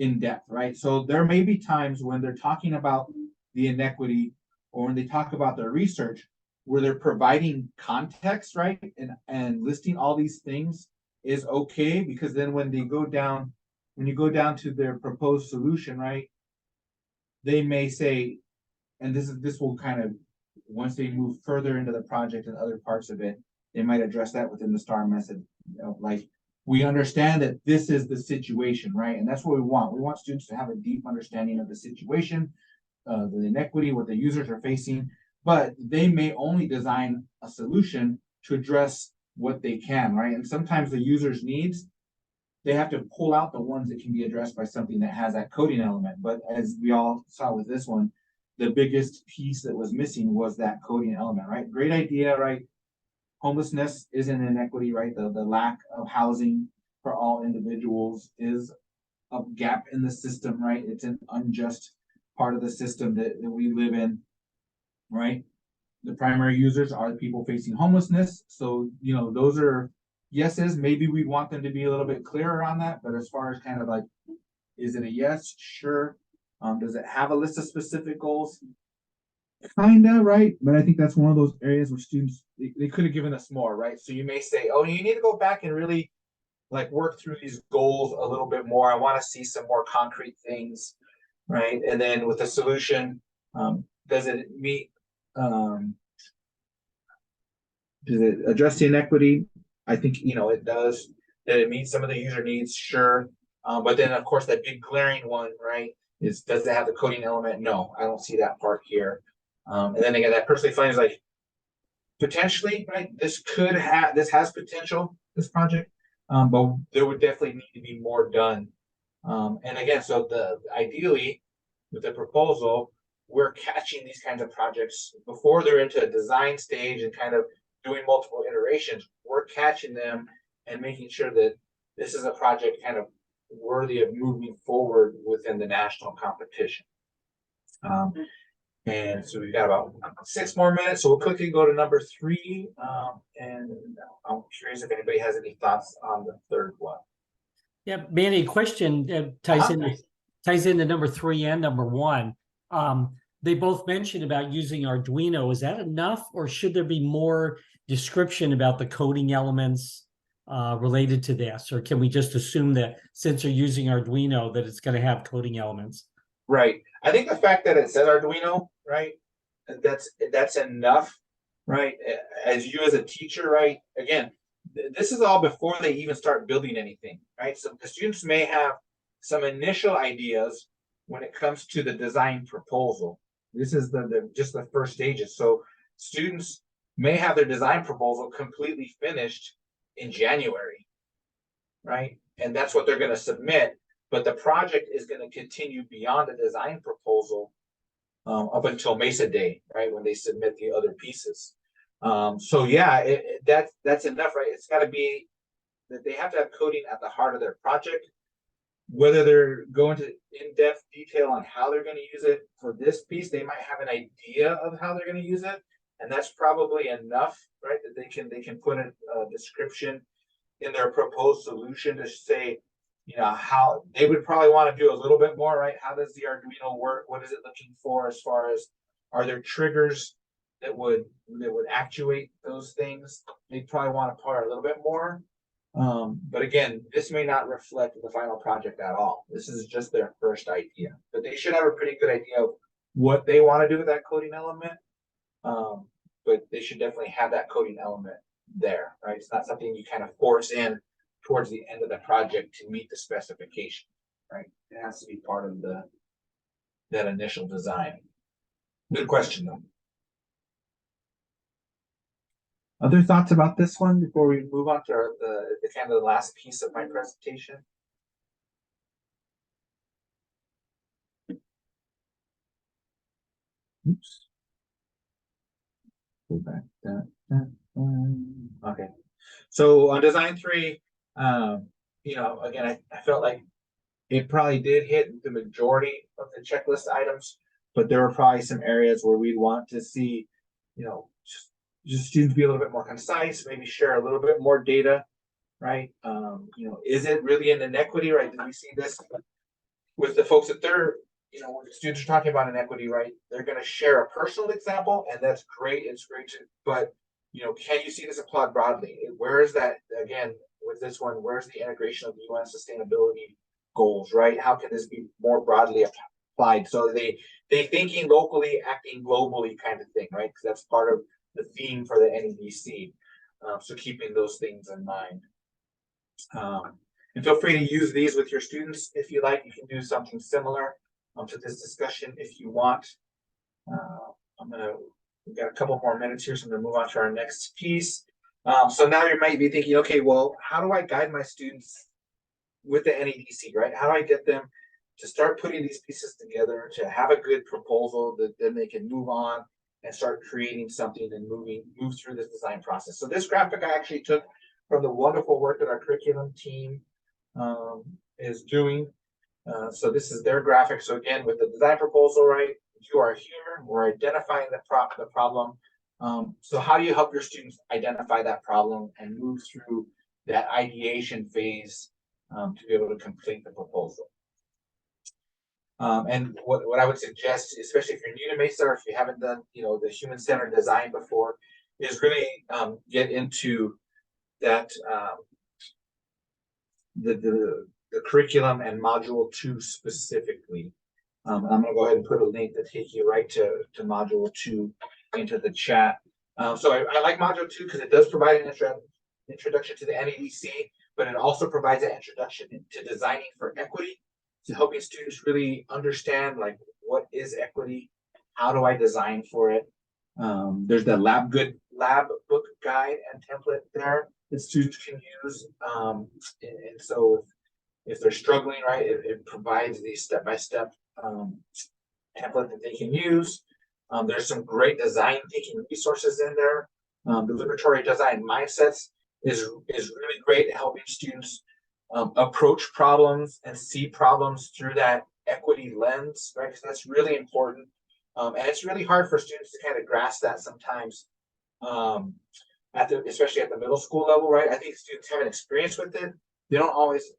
in depth, right? So there may be times when they're talking about the inequity or when they talk about their research where they're providing context, right? And listing all these things is okay, because then when you go down to their proposed solution, right? They may say, and this will kind of, once they move further into the project and other parts of it, they might address that within the STAR method. Like, we understand that this is the situation, right? And that's what we want. We want students to have a deep understanding of the situation, the inequity, what the users are facing, but they may only design a solution to address what they can, right? And sometimes the user's needs, they have to pull out the ones that can be addressed by something that has that coding element. But as we all saw with this one, the biggest piece that was missing was that coding element, right? Great idea, right? Homelessness is an inequity, right? The lack of housing for all individuals is a gap in the system, right? It's an unjust part of the system that we live in, right? The primary users are the people facing homelessness. So, those are yeses. Maybe we want them to be a little bit clearer on that, but as far as kind of like, is it a yes? Sure. Does it have a list of specific goals? Kinda, right? But I think that's one of those areas where students, they could have given us more, right? So you may say, oh, you need to go back and really like work through these goals a little bit more. I want to see some more concrete things, right? And then with the solution, does it meet, does it address the inequity? I think, it does. That it meets some of the user needs, sure. But then of course that big glaring one, right, is, does it have the coding element? No, I don't see that part here. And then again, that personally finds like, potentially, right, this has potential, this project, but there would definitely need to be more done. And again, so ideally with the proposal, we're catching these kinds of projects before they're into a design stage and kind of doing multiple iterations. We're catching them and making sure that this is a project kind of worthy of moving forward within the national competition. And so we've got about 6 more minutes, so we'll quickly go to number 3. And I'm curious if anybody has any thoughts on the third one. Yeah, Manny, question ties into number 3 and number 1. They both mentioned about using Arduino. Is that enough, or should there be more description about the coding elements related to this? Or can we just assume that since they're using Arduino, that it's going to have coding elements? Right. I think the fact that it says Arduino, right, that's enough, right? As you as a teacher, right, again, this is all before they even start building anything, right? So the students may have some initial ideas when it comes to the design proposal. This is just the first stages. So students may have their design proposal completely finished in January, right? And that's what they're going to submit, but the project is going to continue beyond the design proposal up until Mesa Day, right, when they submit the other pieces. So yeah, that's enough, right? It's got to be that they have to have coding at the heart of their project. Whether they're going to in-depth detail on how they're going to use it for this piece, they might have an idea of how they're going to use it, and that's probably enough, right? That they can put a description in their proposed solution to say, you know, how they would probably want to do a little bit more, right? How does the Arduino work? What is it looking for as far as, are there triggers that would actuate those things? They probably want to part a little bit more. But again, this may not reflect the final project at all. This is just their first idea, but they should have a pretty good idea of what they want to do with that coding element. But they should definitely have that coding element there, right? It's not something you kind of force in towards the end of the project to meet the specification, right? It has to be part of that initial design. Good question though. Other thoughts about this one before we move on to the kind of the last piece of my presentation? Oops. Go back. Okay. So on design 3, you know, again, I felt like it probably did hit the majority of the checklist items, but there were probably some areas where we'd want to see, you know, just students be a little bit more concise, maybe share a little bit more data, right? You know, is it really an inequity, right? Did we see this with the folks that they're, you know, when the students are talking about inequity, right? They're going to share a personal example, and that's great. It's great to, but you know, can you see this applied broadly? Where is that again with this one? Where's the integration of the UN sustainability goals, right? How can this be more broadly applied? So they thinking locally, acting globally kind of thing, right? Because that's part of the theme for the NEDC. So keeping those things in mind. And feel free to use these with your students if you like. You can do something similar to this discussion if you want. We've got a couple more minutes here, so I'm gonna move on to our next piece. So now you might be thinking, okay, well, how do I guide my students with the NEDC, right? How do I get them to start putting these pieces together, to have a good proposal that then they can move on and start creating something and move through this design process. So this graphic I actually took from the wonderful work that our curriculum team is doing. So this is their graphic. So again, with the design proposal, right, you are here, we're identifying the problem. So how do you help your students identify that problem and move through that ideation phase to be able to complete the proposal? And what I would suggest, especially if you're new to Mesa or if you haven't done, you know, the human-centered design before, is really get into that the curriculum and module 2 specifically. I'm going to go ahead and put a link to take you right to module 2 into the chat. So I like module 2 because it does provide an introduction to the NEDC, but it also provides an introduction to designing for equity, to helping students really understand, like, what is equity? How do I design for it? There's the lab book guide and template there that students can use. And so if they're struggling, right, it provides the step-by-step template that they can use. There's some great design thinking resources in there. The liberatory design mindsets is really great at helping students approach problems and see problems through that equity lens, right? Because that's really important. And it's really hard for students to kind of grasp that sometimes, especially at the middle school level, right? I think students have an experience with it. They don't always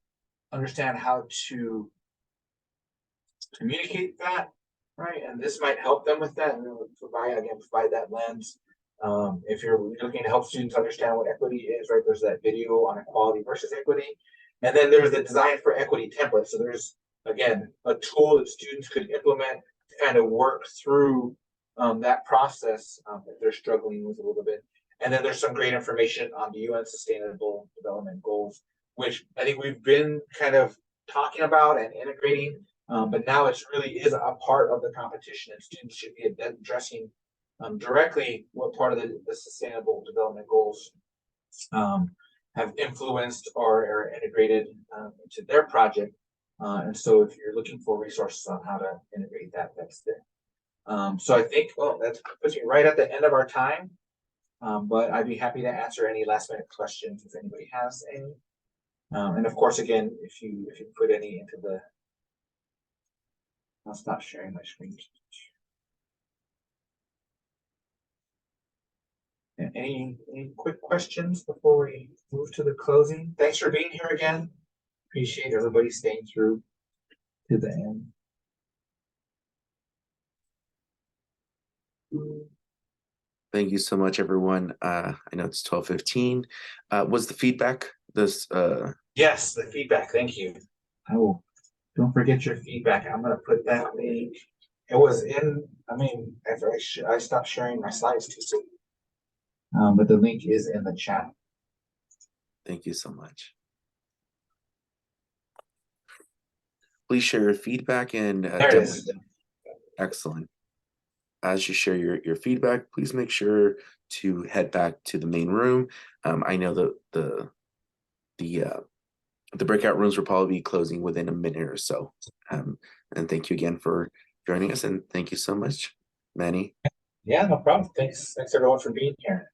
understand how to communicate that, right? And this might help them with that, and provide that lens. If you're looking to help students understand what equity is, right, there's that video on equality versus equity. And then there's the design for equity template. So there's, again, a tool that students could implement to kind of work through that process if they're struggling with a little bit. And then there's some great information on the UN Sustainable Development Goals, which I think we've been kind of talking about and integrating, but now it really is a part of the competition, and students should be addressing directly what part of the Sustainable Development Goals have influenced or are integrated into their project. And so if you're looking for resources on how to integrate that, that's there. So I think, well, that puts me right at the end of our time. But I'd be happy to answer any last minute questions if anybody has any. And of course, again, if you put any into the, I'll stop sharing my screen. Any quick questions before we move to the closing? Thanks for being here again. Appreciate everybody staying through to the end. Thank you so much, everyone. I know it's 12:15. Was the feedback this? Yes, the feedback. Thank you. Oh, don't forget your feedback. I'm gonna put that link. It was in. I mean, after I stopped sharing my slides too soon. But the link is in the chat. Thank you so much. Please share your feedback and there it is. Excellent. As you share your feedback, please make sure to head back to the main room. I know that the breakout rooms will probably be closing within a minute or so. And thank you again for joining us, and thank you so much, Manny. Yeah, no problem. Thanks everyone for being here.